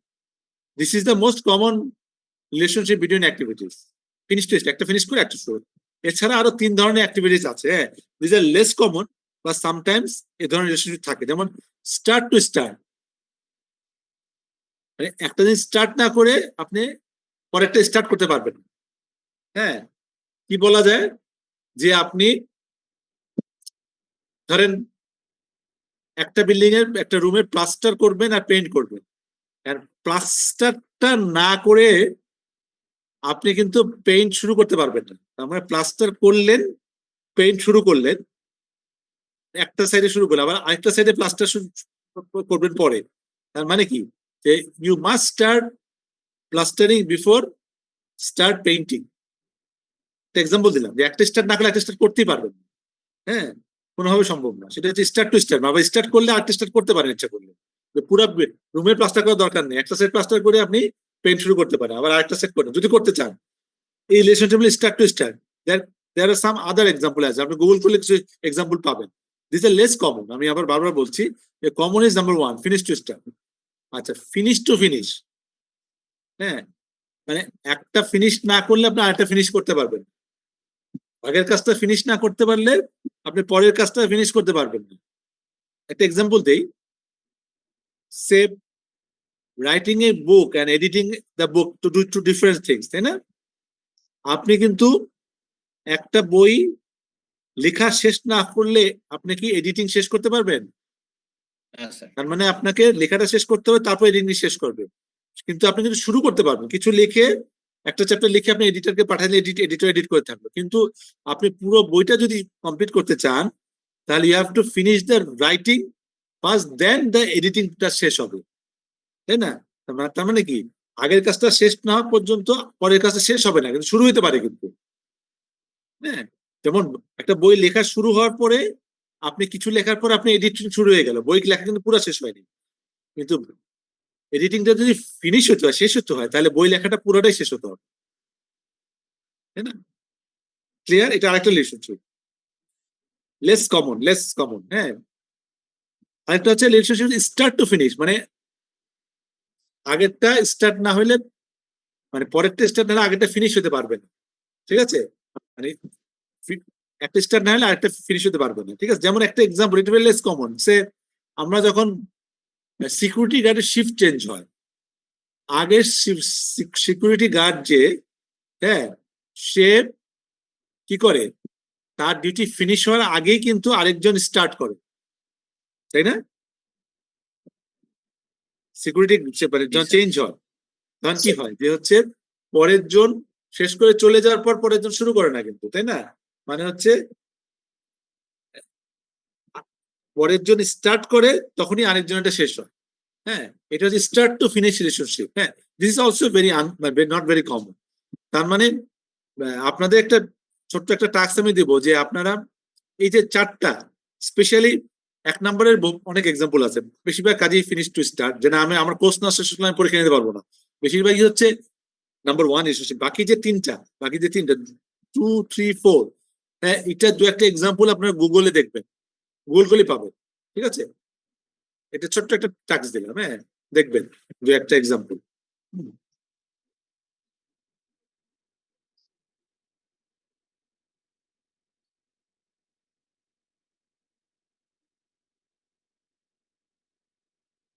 This is the most common relationship between activities, finish to একটা ফিনিশ করে একটা শুরু। এছাড়া আরো তিন ধরনের অ্যাক্টিভিটিস আছে, হ্যাঁ, দিস আর লেস কমন, বা সামটাইমস এ ধরনের রিলেশনশিপ থাকে, যেমন স্টার্ট টু স্টার্ট, মানে একটা জিনিস স্টার্ট না করে আপনি পরেরটা স্টার্ট করতে পারবেন, হ্যাঁ, কি বলা যায় যে আপনি ধরেন একটা বিল্ডিং এর একটা রুমের প্লাস্টার করবেন আর পেইন্ট করবেন, আর প্লাস্টারটা না করে আপনি কিন্তু পেইন্ট শুরু করতে পারবেন না। তার মানে প্লাস্টার করলেন, পেইন্ট শুরু করলেন, একটা সাইডে শুরু করলেন, আবার আরেকটা সাইডে প্লাস্টার করবেন পরে। তার মানে কি, যে you must start plastering before start painting. Example দিলাম যে একটা স্টার্ট না করলে একটা স্টার্ট করতেই পারবেন না, হ্যাঁ, কোনোভাবে সম্ভব না। সেটা হচ্ছে স্টার্ট টু স্টার্ট, আবার স্টার্ট করলে আরেকটা স্টার্ট করতে পারেন ইচ্ছা করলে, পুরো রুমের প্লাস্টার করার দরকার নেই, একটা সেট প্লাস্টার করে আপনি পেইন্ট শুরু করতে পারেন, আবার আরেকটা সেট করেন যদি করতে চান। এই relationship start to start, there are some other example আছে, আপনি গুগল করলে কিছু এক্সাম্পল পাবেন। দিস আর লেস কমন, আমি আবার বারবার বলছি, common is number one, finish to start. আচ্ছা, ফিনিশ টু ফিনিশ, হ্যাঁ, মানে একটা ফিনিশ না করলে আপনি আরেকটা ফিনিশ করতে পারবেন, আগের কাজটা ফিনিশ না করতে পারলে আপনি পরের কাজটা ফিনিশ করতে পারবেন না। একটা এক্সাম্পল দেই, say writing a book and editing the book to do two different things, তাই না? আপনি কিন্তু একটা বই লেখা শেষ না করলে আপনি কি এডিটিং শেষ করতে পারবেন? তার মানে আপনাকে লেখাটা শেষ করতে হবে, তারপর এডিটিং শেষ করবে। কিন্তু আপনি কিন্তু শুরু করতে পারবেন, কিছু লিখে একটা চ্যাপ্টার লিখে আপনি এডিটরকে পাঠালে এডিটর এডিট করে থাকবে, কিন্তু আপনি পুরো বইটা যদি কমপ্লিট করতে চান তাহলে you have to finish the writing first, then the এডিটিংটা শেষ হবে, তাই না? তার মানে কি, আগের কাজটা শেষ না হওয়া পর্যন্ত পরের কাজটা শেষ হবে না, কিন্তু শুরু হতে পারে কিন্তু। হ্যাঁ, যেমন একটা বই লেখা শুরু হওয়ার পরে আপনি কিছু লেখার পর আপনি এডিটিং শুরু হয়ে গেল, বই লেখা কিন্তু পুরো শেষ হয়নি, কিন্তু এডিটিংটা যদি ফিনিশ হতে হয়, শেষ হতে হয়, তাহলে বই লেখাটা পুরোটাই শেষ হতে হবে, তাই না? ক্লিয়ার? এটা আরেকটা রিলেশনশিপ, লেস কমন। হ্যাঁ, আরেকটা হচ্ছে রিলেশনশিপ স্টার্ট টু ফিনিশ, মানে আগেরটা স্টার্ট না হলে, মানে পরেরটা স্টার্ট না হলে আগেরটা ফিনিশ হতে পারবে না, ঠিক আছে? মানে একটা স্টার্ট না হলে আরেকটা ফিনিশ হতে পারবে না, ঠিক আছে? যেমন একটা এক্সাম্পল, ইট লেস কমন, সে আমরা যখন সিকিউরিটি গার্ডের শিফট চেঞ্জ হয়, আগের সিকিউরিটি গার্ড যে, হ্যাঁ, সে কি করে, তার ডিউটি ফিনিশ হওয়ার আগেই কিন্তু আরেকজন স্টার্ট করে, তাই না? সিকিউরিটি যখন চেঞ্জ হয়, তখন কি হয় যে হচ্ছে পরের জন শেষ করে চলে যাওয়ার পর পরের জন শুরু করে না কিন্তু, তাই না? মানে হচ্ছে পরের জন স্টার্ট করে তখনই আরেকজন এটা শেষ হয়। হ্যাঁ, এটা হচ্ছে স্টার্ট টু ফিনিশ রিলেশনশিপ। হ্যাঁ, this is also very not very common. তার মানে আপনাদের একটা ছোট্ট একটা টাস্ক আমি দিব, যে আপনারা এই যে চারটা, স্পেশালি 1 নম্বরের অনেক এক্সাম্পল আছে, বেশিরভাগ কাজেই ফিনিশ টু স্টার্ট, যেটা আমি আমার কোর্স না শেষ হলে আমি পরীক্ষা নিতে পারবো না। বেশিরভাগই হচ্ছে নাম্বার 1 রিলেশনশিপ। বাকি যে তিনটা 2, 3, 4, হ্যাঁ, এটা দু একটা এক্সাম্পল আপনারা গুগলে দেখবেন, গুগল করলে পাবেন, ঠিক আছে? এটা ছোট্ট একটা টাস্ক দিলাম, হ্যাঁ, দেখবেন দু একটা এক্সাম্পল।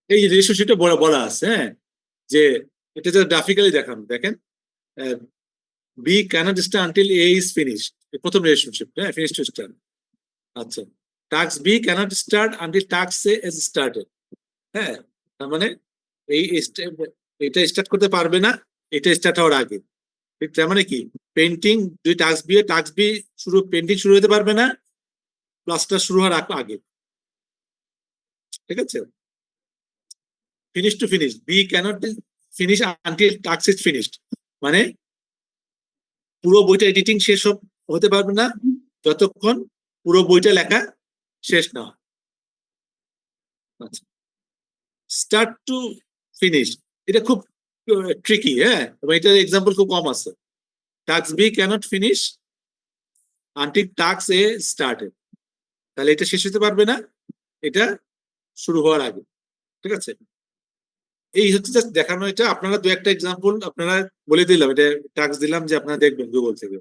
এই রিলেশনশিপটা বলা আছে, হ্যাঁ, যে এটা যে গ্রাফিক্যালি দেখানো, দেখেন, B cannot start until A is finished, প্রথম রিলেশনশিপ, হ্যাঁ, ফিনিশ টু স্টার্ট। আচ্ছা, task B cannot start until task A is started. হ্যাঁ, তার মানে এই এটা স্টার্ট করতে পারবে না এটা স্টার্ট হওয়ার আগে। ঠিক তার মানে কি, পেন্টিং যদি টাস্ক বি পেন্টিং শুরু হতে পারবে না প্লাস্টার শুরু হওয়ার আগে, ঠিক আছে? Finish to finish, B cannot finish until task is finished, মানে পুরো বইটা এডিটিং শেষ হতে পারবে না যতক্ষণ পুরো বইটা লেখা শেষ না হয়। স্টার্ট টু ফিনিশ, এটা খুব ট্রিকি, হ্যাঁ, এবং এটার এক্সাম্পল খুব কম আছে। Task B cannot finish until task A started, তাহলে এটা শেষ হতে পারবে না এটা শুরু হওয়ার আগে, ঠিক আছে? এই হচ্ছে জাস্ট দেখানো, এটা আপনারা দু একটা এক্সাম্পল আপনারা বলে দিলাম, এটা টাস্ক দিলাম যে আপনারা দেখবেন গুগল থেকে।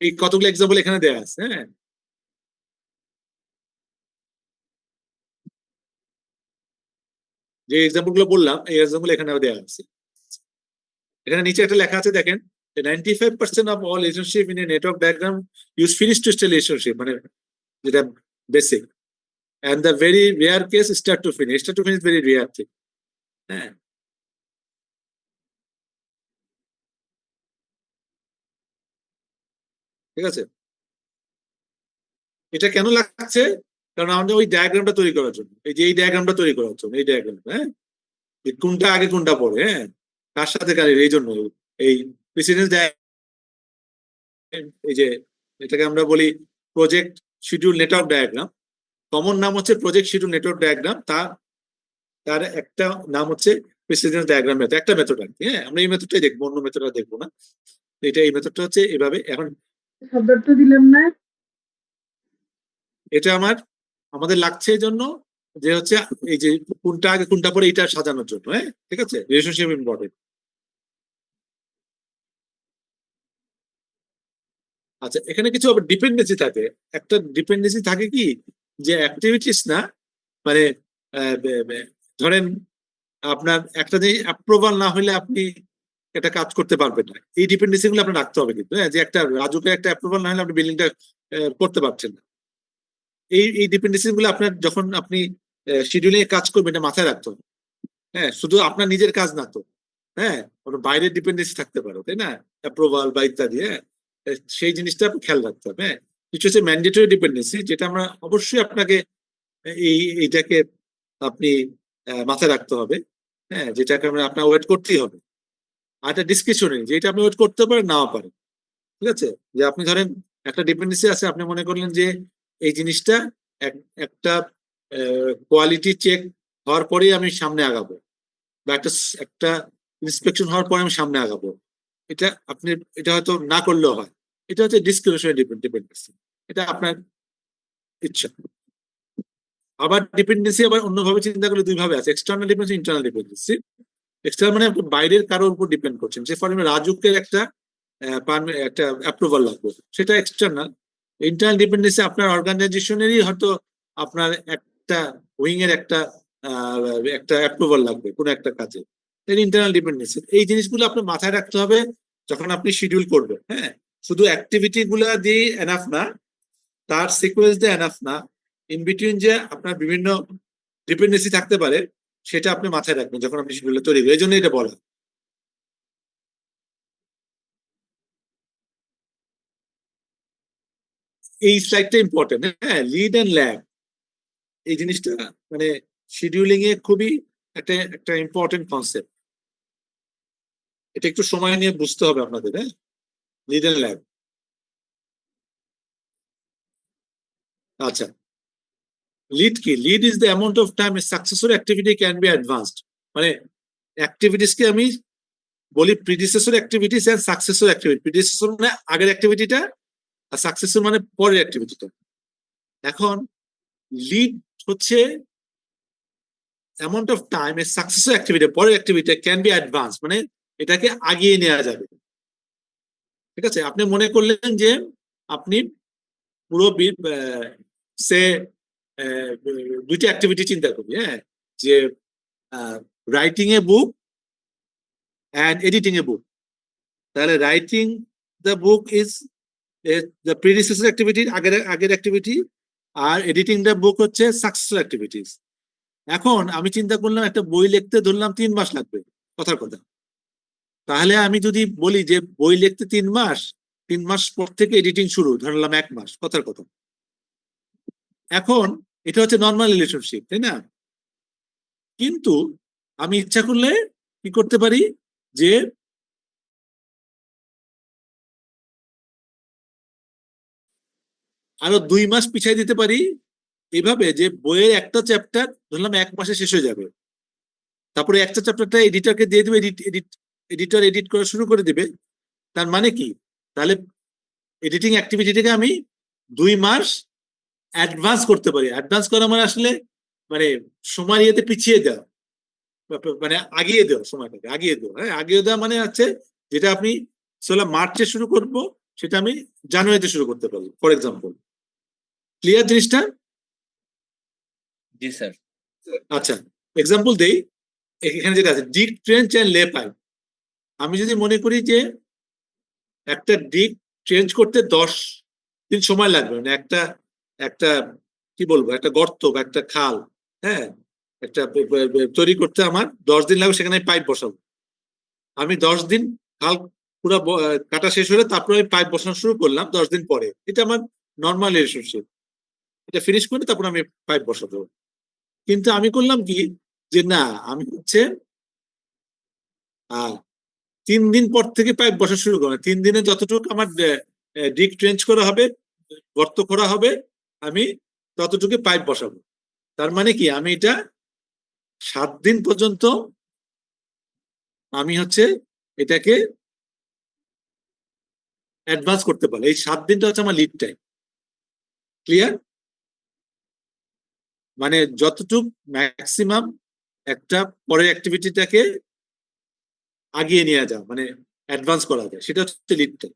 এই কতগুলো এক্সাম্পল এখানে দেওয়া আছে, হ্যাঁ, যে এক্সাম্পল গুলো বললাম এই এক্সাম্পল এখানে দেওয়া আছে। এখানে নিচে একটা লেখা আছে, দেখেন, 95% of all relationship in a network diagram use finish to start relationship, মানে যেটা basic, and the very rare case start to finish very rare thing। হ্যাঁ, ঠিক আছে? এটা কেন লাগছে? কারণ আমাদের ওই ডায়াগ্রামটা তৈরি করার জন্য, এই যে এই ডায়াগ্রামটা তৈরি করার জন্য, এই ডায়াগ্রামটা, হ্যাঁ, কোনটা আগে কোনটা পরে, হ্যাঁ, কার সাথে কার, এই জন্য এই প্রেসিডেন্স, এই যে এটাকে আমরা বলি project schedule network diagram, common নাম হচ্ছে প্রজেক্ট শিডিউল নেটওয়ার্ক ডায়াগ্রাম, তার একটা নাম হচ্ছে প্রেসিডেন্স ডায়াগ্রাম মেথড, একটা মেথড আর কি। হ্যাঁ, আমরা এই মেথডটাই দেখবো, অন্য মেথডটা দেখবো না। এটা এই মেথডটা হচ্ছে এভাবে। এখন শব্দটা দিলাম না। এটা আমাদের লাগছে এই জন্য যে হচ্ছে এই যে কোনটা আগে কোনটা পরে এটা সাজানোর জন্য, হ্যাঁ, ঠিক আছে? Relationship important. আচ্ছা, এখানে কিছু আবার ডিপেন্ডেন্সি থাকে। একটা ডিপেন্ডেন্সি থাকে কি, যে অ্যাক্টিভিটিস না, মানে ধরেন আপনার একটা জিনিস অ্যাপ্রুভাল না হলে আপনি একটা কাজ করতে পারবেন না, এই ডিপেন্ডেন্সি গুলো আপনার রাখতে হবে কিন্তু, হ্যাঁ, যে একটা রাজুকে একটা অ্যাপ্রুভাল না হলে আপনি বিল্ডিংটা করতে পারছেন না। এই ডিপেন্ডেন্সি গুলো আপনার যখন আপনি শিডিউলিং এ কাজ করবেন এটা মাথায় রাখতে হবে। হ্যাঁ, শুধু আপনার নিজের কাজ না তো, হ্যাঁ, কোনো বাইরের ডিপেন্ডেন্সি থাকতে পারে, তাই না? অ্যাপ্রুভাল বা ইত্যাদি, হ্যাঁ, সেই জিনিসটা খেয়াল রাখতে হবে। হ্যাঁ, কিছু হচ্ছে ম্যান্ডেটরি ডিপেন্ডেন্সি, যেটা আমরা অবশ্যই আপনাকে এইটাকে আপনি মাথায় রাখতে হবে। হ্যাঁ, যেটাকে আপনার ওয়েট করতেই হবে। আর একটা ডিসক্রিপশনারি, যেটা আপনি ওয়েট করতে পারেন নাও পারেন। ঠিক আছে, যে আপনি ধরেন একটা ডিপেন্ডেন্সি আছে, আপনি মনে করলেন যে এই জিনিসটা একটা কোয়ালিটি চেক হওয়ার পরেই আমি সামনে আগাবো, বা একটা ইন্সপেকশন হওয়ার পরে আমি সামনে আগাবো, এটা আপনি এটা হয়তো না করলেও হয়। এটা হচ্ছে ডিসক্রিপশনারি ডিপেন্ডেন্সি, এটা আপনার ইচ্ছা। আবার ডিপেন্ডেন্সি আবার অন্যভাবে চিন্তা করলে দুই ভাবে আছে, external dependency, internal dependency. External মানে আপনি বাইরের কারোর উপর ডিপেন্ড করছেন, যে ফলে রাজুকের একটা একটা অ্যাপ্রুভাল লাগবে, সেটা এক্সটার্নাল। ইন্টারনাল ডিপেন্ডেন্সি আপনার অর্গানাইজেশনেরই হয়তো আপনার একটা উইং এর একটা অ্যাপ্রুভাল লাগবে কোনো একটা কাজে, ইন্টারনাল ডিপেন্ডেন্সি। এই জিনিসগুলো আপনার মাথায় রাখতে হবে যখন আপনি শিডিউল করবেন। হ্যাঁ, শুধু অ্যাক্টিভিটি গুলা দিয়ে এনাফ না, তার সিকোয়েন্স দিয়ে এনাফ না, ইন বিটুইন যে আপনার বিভিন্ন ডিপেন্ডেন্সি থাকতে পারে, সেটা আপনি মাথায় রাখবেন যখন আপনি শিডিউল তৈরি করবেন। এই জন্য এটা বলা। এই স্লাইডটা ইম্পর্টেন্ট। হ্যাঁ, লিড এন্ড ল্যাগ, এই জিনিসটা মানে শিডিউলিং এ খুবই একটা একটা ইম্পর্টেন্ট কনসেপ্ট। এটা একটু সময় নিয়ে বুঝতে হবে আপনাদের। হ্যাঁ, লিড এন্ড ল্যাগ। আচ্ছা, লিড কি? Lead is the amount of time successful activity can B advanced. মানে অ্যাক্টিভিটিস কে আমি বলি predecessor activities and successor activity. Predecessor মানে আগের অ্যাক্টিভিটিটা, আর সাকসেসর মানে পরের অ্যাক্টিভিটিটা। এখন লিড হচ্ছে অ্যামাউন্ট অফ টাইম এর সাকসেসর অ্যাক্টিভিটি, পরের অ্যাক্টিভিটি ক্যান বি অ্যাডভান্স, মানে এটাকে আগিয়ে নেওয়া যাবে। ঠিক আছে, আপনি মনে করলেন যে আপনি পুরো সে দুইটা অ্যাক্টিভিটি চিন্তা করি। হ্যাঁ, যে writing a book and editing a book. তাহলে writing the book is the predecessor activity, আগের অ্যাক্টিভিটি, আর এডিটিং দ্য বুক হচ্ছে সাকসেসফুল অ্যাক্টিভিটিস। এখন আমি চিন্তা করলাম একটা বই লিখতে ধরলাম 3 মাস লাগবে, কথার কথা। তাহলে আমি যদি বলি যে বই লিখতে 3 মাস, 3 মাস পর থেকে এডিটিং শুরু, ধরলাম 1 মাস, কথার কথা। এখন এটা হচ্ছে নর্মাল রিলেশনশিপ, তাই না? কিন্তু আমি ইচ্ছা করলে কি করতে পারি, যে আরো 2 মাস পিছাই দিতে পারি, এভাবে যে বইয়ের একটা চ্যাপ্টার ধরলাম 1 মাসে শেষ হয়ে যাবে, তারপরে একটা চ্যাপ্টারটা এডিটরকে দিয়ে দিবে, এডিটর এডিট করা শুরু করে দিবে। তার মানে কি, তাহলে এডিটিং অ্যাক্টিভিটিটাকে আমি 2 মাস অ্যাডভান্স করতে পারি। অ্যাডভান্স করা মানে আসলে মানে সময় ইয়েতে পিছিয়ে দেওয়া, মানে আগিয়ে দেওয়া, সময়টাকে আগিয়ে দেওয়া। হ্যাঁ, আগিয়ে দেওয়া মানে হচ্ছে যেটা আপনি মার্চে শুরু করব, সেটা আমি জানুয়ারিতে শুরু করতে পারি, ফর এক্সাম্পল। ক্লিয়ার জিনিসটা? জি স্যার। আচ্ছা, এক্সাম্পল দেই। এখানে যেটা আছে ডিক ট্রেঞ্চ এন্ড লে পাইপ। আমি যদি মনে করি যে একটা ডিক চেঞ্জ করতে 10 দিন সময় লাগবে, মানে একটা একটা কি বলবো, একটা গর্ত বা একটা খাল, হ্যাঁ, একটা তৈরি করতে আমার 10 দিন লাগবে, সেখানে পাইপ বসাবো। আমি 10 দিন খাল পুরো কাটা শেষ হলে তারপরে আমি পাইপ বসানো শুরু করলাম 10 দিন পরে। এটা আমার নর্মাল রিলেশনশিপ। এটা ফিনিশ করে তারপর আমি পাইপ বসাবো। কিন্তু আমি করলাম কি, যে না, আমি হচ্ছে 3 দিন পর থেকে পাইপ বসা শুরু করলাম। 3 দিনে যতটুকু আমার ডিক ট্রেঞ্চ করা হবে, গর্ত করা হবে, আমি ততটুকু পাইপ বসাবো। তার মানে কি, আমি এটা 7 দিন পর্যন্ত আমি হচ্ছে এটাকে অ্যাডভান্স করতে পারি। এই 7 দিনটা হচ্ছে আমার লিড টাইম। ক্লিয়ার? মানে যতটুকু ম্যাক্সিমাম একটা পরের অ্যাক্টিভিটিটাকে আগিয়ে নিয়ে যাওয়া, মানে অ্যাডভান্স করা যায়, সেটা হচ্ছে লিড টাইম।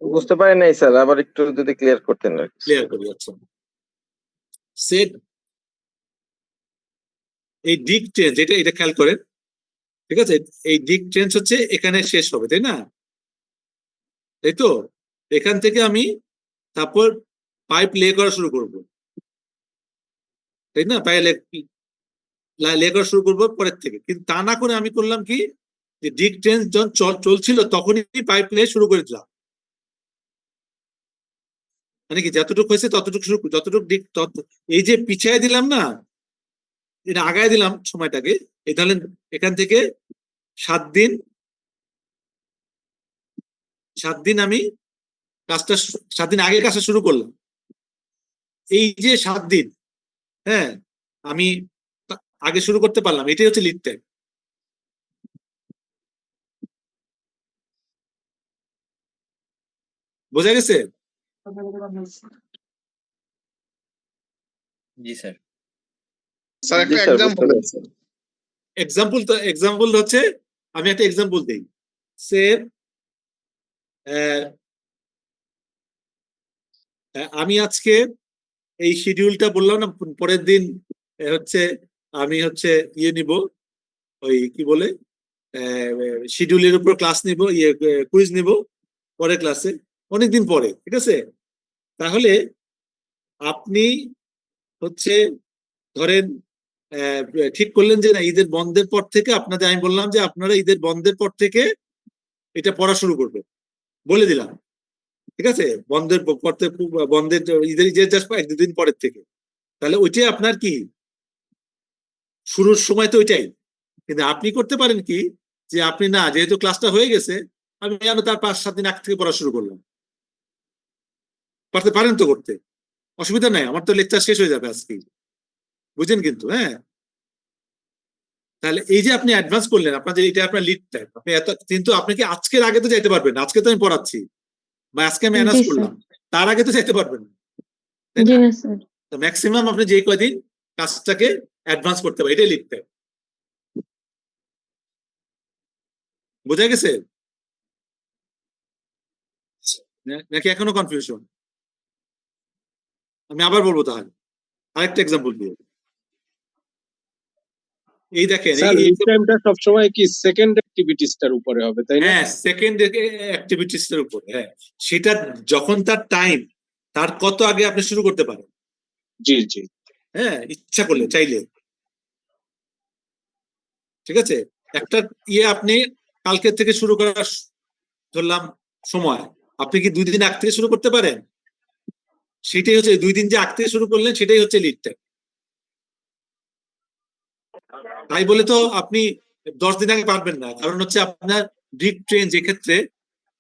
বুঝতে পারি নাই স্যার, আবার একটু যদি ক্লিয়ার করতেন আর কি। ক্লিয়ার করি। আচ্ছা, সেট এই ডিক চেঞ্জ, এটা খেয়াল করেন। ঠিক আছে, এই ডিক চেঞ্জ হচ্ছে এখানে শেষ হবে, তাই না? তাই তো, এখান থেকে আমি তারপর পাইপ লে করা শুরু করব, তাই না? পাইপ লে করা শুরু করবো পরের থেকে। কিন্তু তা না করে আমি করলাম কি, যে ডিক চেঞ্জ যখন চলছিল তখনই পাইপ লে শুরু করে দিলাম। মানে কি যতটুকু হয়েছে ততটুকু শুরু, এই যে পিছায় দিলাম না, এটা আগায় দিলাম সময়টাকে, এই ধরেন এখান থেকে 7 দিন, 7 দিন আমি কাজটা 7 দিন আগে কাজটা শুরু করলাম। এই যে 7 দিন, হ্যাঁ, আমি আগে শুরু করতে পারলাম, এটাই হচ্ছে লিড টাইম। বোঝা গেছে? জি স্যার। স্যার জি একটা স্যার, বুঝতে এক্সাম্পল পেরেছি। এক্সাম্পল হচ্ছে, আমি একটা এক্সাম্পল দিই। সে আমি আজকে এই শিডিউলটা বললাম না, পরের দিন হচ্ছে আমি হচ্ছে ইয়ে নিব, ওই কি বলে শিডিউলের উপর ক্লাস নিব, ইয়ে কুইজ নিব পরের ক্লাসে, অনেকদিন পরে, ঠিক আছে? তাহলে আপনি হচ্ছে ধরেন আহ, ঠিক করলেন যে না, ঈদের বন্ধের পর থেকে আপনাদের, আমি বললাম যে আপনারা ঈদের বন্ধের পর থেকে এটা পড়া শুরু করবেন, বলে দিলাম, ঠিক আছে? বন্ধের পর থেকে, বন্ধের ঈদের জাস্ট 1-2 দিন পরের থেকে। তাহলে ওইটাই আপনার কি শুরুর সময় তো ওইটাই। কিন্তু আপনি করতে পারেন কি, যে আপনি না, যেহেতু ক্লাসটা হয়ে গেছে, আমি যেন তার 5-7 দিন আগ থেকে পড়া শুরু করলাম। পারতে পারেন তো করতে, অসুবিধা নাই, আমার তো লেকচার শেষ হয়ে যাবে আজকে, বুঝেন কিন্তু, হ্যাঁ। তাহলে এই যে আপনি অ্যাডভান্স করলেন, আপনার যে এটা আপনার লিড টাইম, আপনি এত, কিন্তু আপনি কি আজকের আগে তো যাইতে পারবেন না, আজকে তো আমি পড়াচ্ছি বা আজকে আমি অ্যানাউন্স জি স্যার। করলাম, তার আগে তো যাইতে পারবেন না, তাই জি না? না স্যার। তো ম্যাক্সিমাম আপনি যে কয়দিন কাজটাকে অ্যাডভান্স করতে পারেন, এটাই লিড টাইম। বোঝা গেছে নাকি এখনো কনফিউশন? আমি আবার বলবো তাহলে, আরেকটা এক্সাম্পল দিয়ে। এই দেখেন, স্যার লিড টাইমটা সবসময় কি সেকেন্ড অ্যাক্টিভিটিসটার উপরে হবে তাই না? হ্যাঁ, সেকেন্ড অ্যাক্টিভিটিস এর উপর, হ্যাঁ, সেটা যখন তার টাইম, তার কত আগে আপনি শুরু করতে পারেন, জি জি। হ্যাঁ, ইচ্ছা করলে, চাইলে, ঠিক আছে? একটা ইয়ে আপনি কালকে থেকে শুরু করার ধরলাম সময়, আপনি কি 2 দিন আগ থেকে শুরু করতে পারেন? সেটাই হচ্ছে 2 দিন যে আগ থেকে শুরু করলেন, সেটাই হচ্ছে লিড টাইম। তাই বলে তো আপনি 10 দিন আগে পারবেন না, কারণ হচ্ছে আপনার ব্রিক ট্রেন যে ক্ষেত্রে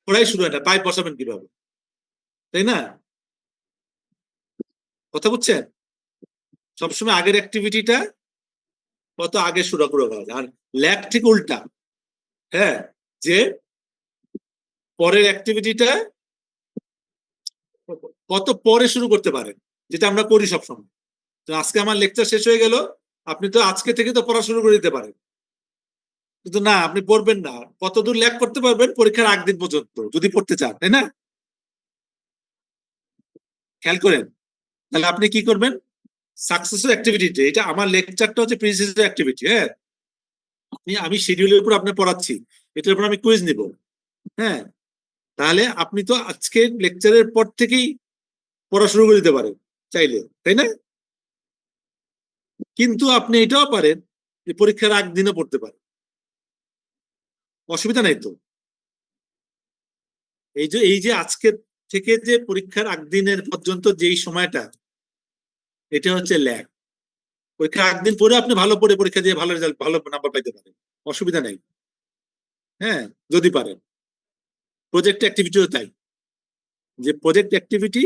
পড়াই শুরু হয় না, পাইপ বসাবেন কিভাবে, তাই না? কথা বুঝছেন? সবসময় আগের অ্যাক্টিভিটিটা কত আগে শুরু করা হয়, আর ল্যাগ ঠিক উল্টা, হ্যাঁ, যে পরের অ্যাক্টিভিটিটা কত পরে শুরু করতে পারেন, যেটা আমরা করি সবসময়। তো আজকে আমার লেকচার শেষ হয়ে গেল, আপনি তো আজকে থেকে তো পড়া শুরু করে দিতে পারেন, কিন্তু না, আপনি পড়বেন না, কতদূর ল্যাগ করতে পারবেন পরীক্ষার আগ দিন পর্যন্ত যদি পড়তে চান, তাই না? খেয়াল করেন, তাহলে আপনি কি করবেন, সাকসেসফুল অ্যাক্টিভিটি, এটা আমার লেকচারটা হচ্ছে প্রিন্সিপাল অ্যাক্টিভিটি, হ্যাঁ, আমি শিডিউলের উপর আপনার পড়াচ্ছি, এটার উপর আমি কুইজ নিব, হ্যাঁ, তাহলে আপনি তো আজকে লেকচারের পর থেকেই পড়া শুরু করে দিতে পারেন চাইলে, তাই না? কিন্তু আপনি এটাও পারেন যে পরীক্ষার আগ দিনও পড়তে পারেন, অসুবিধা নাই তো। এই যে আজকে থেকে যে পরীক্ষার আগ দিনের পর্যন্ত যেই সময়টা, এটা হচ্ছে ল্যাগ। পরীক্ষার আগ দিন পরে আপনি ভালো পড়ে পরীক্ষা দিয়ে ভালো রেজাল্ট, ভালো নাম্বার পাইতে পারেন, অসুবিধা নেই, হ্যাঁ, যদি পারেন। প্রজেক্ট অ্যাক্টিভিটিও তাই, যে প্রজেক্ট অ্যাক্টিভিটি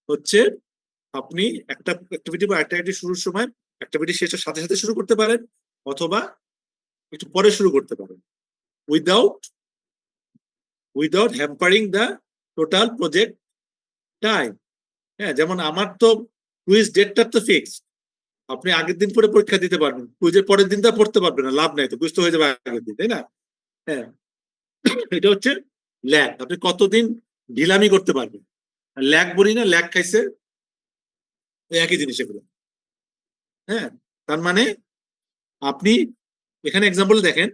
হচ্ছে আপনি একটা অ্যাক্টিভিটি বা একটা শুরুর সময় অ্যাক্টিভিটি শেষের সাথে সাথে শুরু করতে পারেন, অথবা একটু পরে শুরু করতে পারেন, without hampering the total project time. হ্যাঁ, যেমন আমার তো কুইজ ডেটটা তো ফিক্স, আপনি আগের দিন পরে পরীক্ষা দিতে পারবেন, কুইজের পরের দিনটা পড়তে পারবেন না, লাভ নাই তো, কুইজ তো হয়ে যাবে আগের দিন, তাই না? হ্যাঁ, এটা হচ্ছে ল্যাগ, আপনি কতদিন ঢিলামি করতে পারবেন। ল্যাগ বলি না, ল্যাগ খাইছে, একই জিনিস এগুলো, হ্যাঁ। তার মানে আপনি এখানে এক্সাম্পল দেখেন,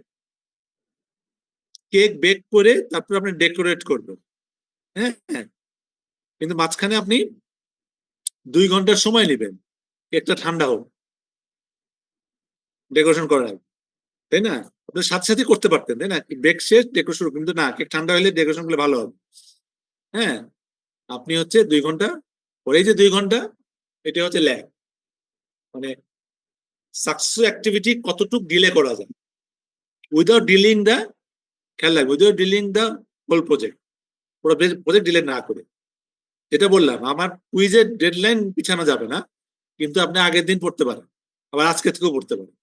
কেক বেক করে তারপর আপনি ডেকোরেট করবেন, হ্যাঁ, কিন্তু মাঝখানে আপনি 2 ঘন্টার সময় নেবেন কেকটা ঠান্ডা হোক ডেকোরেশন করার, তাই না? আপনি সাথে সাথে করতে পারতেন, তাই না? বেক শেষ ডেকোরেশন, কিন্তু না, কেক ঠান্ডা হলে ডেকোরেশন করলে ভালো হবে, হ্যাঁ। আপনি হচ্ছে 2 ঘন্টা পরে এই যে 2 ঘন্টা, এটা হচ্ছে ল্যাগ, মানে সাকসেস অ্যাক্টিভিটি কতটুকু ডিলে করা যায় উইদাউট ডিলিং দ্য, খেয়াল রাখবে, without delaying the whole project, পুরো প্রজেক্ট ডিলে না করে। যেটা বললাম, আমার কুইজের ডেডলাইন পিছানো যাবে না, কিন্তু আপনি আগের দিন পড়তে পারেন, আবার আজকে থেকেও পড়তে পারেন।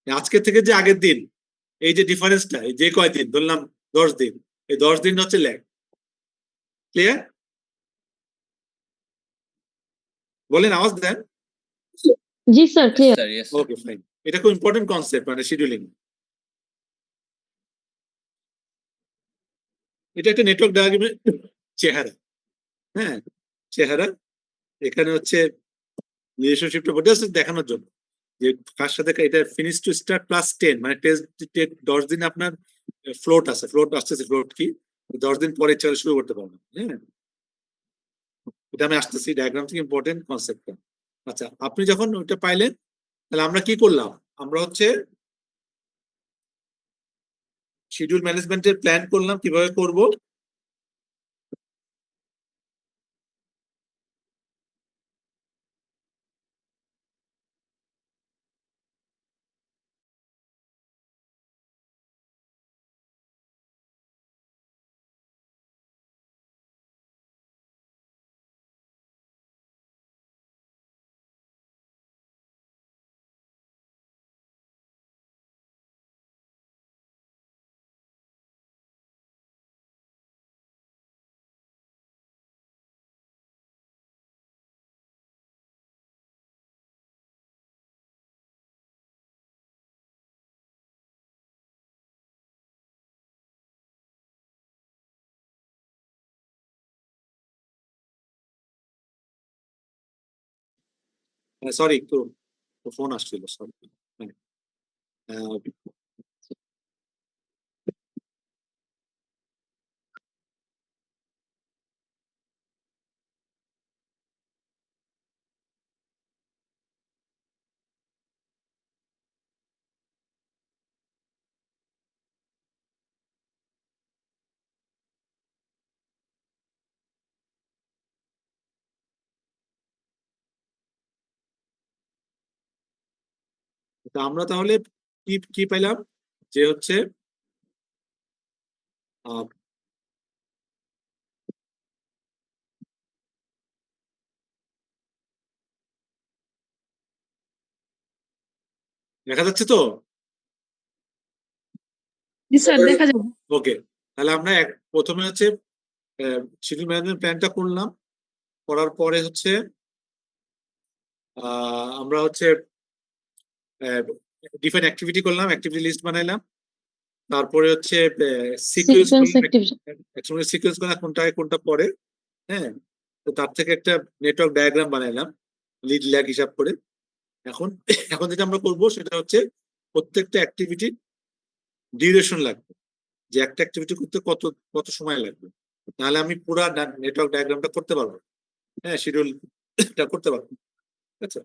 আজকে থেকে যে আগের দিন, এই যে ডিফারেন্সটা, এই যে কয়দিন ধরলাম 10 দিন, এই 10 দিন হচ্ছে ল্যাগ। ক্লিয়ার? বলেন, আওয়াজ দেন। জি sir, clear. Sir, yes, sir. Okay, fine. এটা খুব ইম্পর্টেন্ট কনসেপ্ট, মানে শিডিউলিং। এটা একটা নেটওয়ার্ক ডায়াগ্রামের চেহারা। হ্যাঁ, চেহারা। এখানে হচ্ছে রিলেশনশিপটা দেখানোর জন্য যে কার সাথে এটা ফিনিশ টু স্টার্ট প্লাস 10, মানে টেস্ট 10 দিন আপনার ফ্লোট আছে, ফ্লোট আসতেছে, ফ্লোট কি 10 দিন পরে ইচ্ছা শুরু করতে পারবেন। হ্যাঁ, এটা আমি আসতেছি, ডায়াগ্রাম থেকে ইম্পর্টেন্ট কনসেপ্টটা। আচ্ছা, আপনি যখন ওইটা পাইলেন, তাহলে আমরা কি করলাম? আমরা হচ্ছে শিডিউল ম্যানেজমেন্টের প্ল্যান করলাম কিভাবে করব। সরি, একটু ফোন আসছিল, সরি। তা আমরা তাহলে কি কি পাইলাম, যে হচ্ছে আহ, দেখা যাচ্ছে তো? জি স্যার, দেখা যাবে। ওকে, তাহলে আমরা প্রথমে হচ্ছে শিডিউল ম্যানেজমেন্ট প্ল্যানটা করলাম, করার পরে হচ্ছে আমরা হচ্ছে ডিফারেন্ট অ্যাক্টিভিটি করলাম, অ্যাক্টিভিটি লিস্ট বানাইলাম, তারপরে হচ্ছে সিকোয়েন্স সিকোয়েন্স করলাম, অ্যাক্টিভিটি। একসঙ্গে সিকোয়েন্স করলাম কোনটা আগে কোনটা পরে। হ্যাঁ, তো তার থেকে একটা নেটওয়ার্ক ডায়াগ্রাম বানাইলাম লিড ল্যাগ হিসাব করে। এখন এখন যেটা আমরা করবো সেটা হচ্ছে প্রত্যেকটা অ্যাক্টিভিটি ডিউরেশন লাগবে, যে একটা অ্যাক্টিভিটি করতে কত কত সময় লাগবে, তাহলে আমি পুরা নেটওয়ার্ক ডায়াগ্রামটা করতে পারবো। হ্যাঁ, শিডিউলটা করতে পারবো। ঠিক আছে,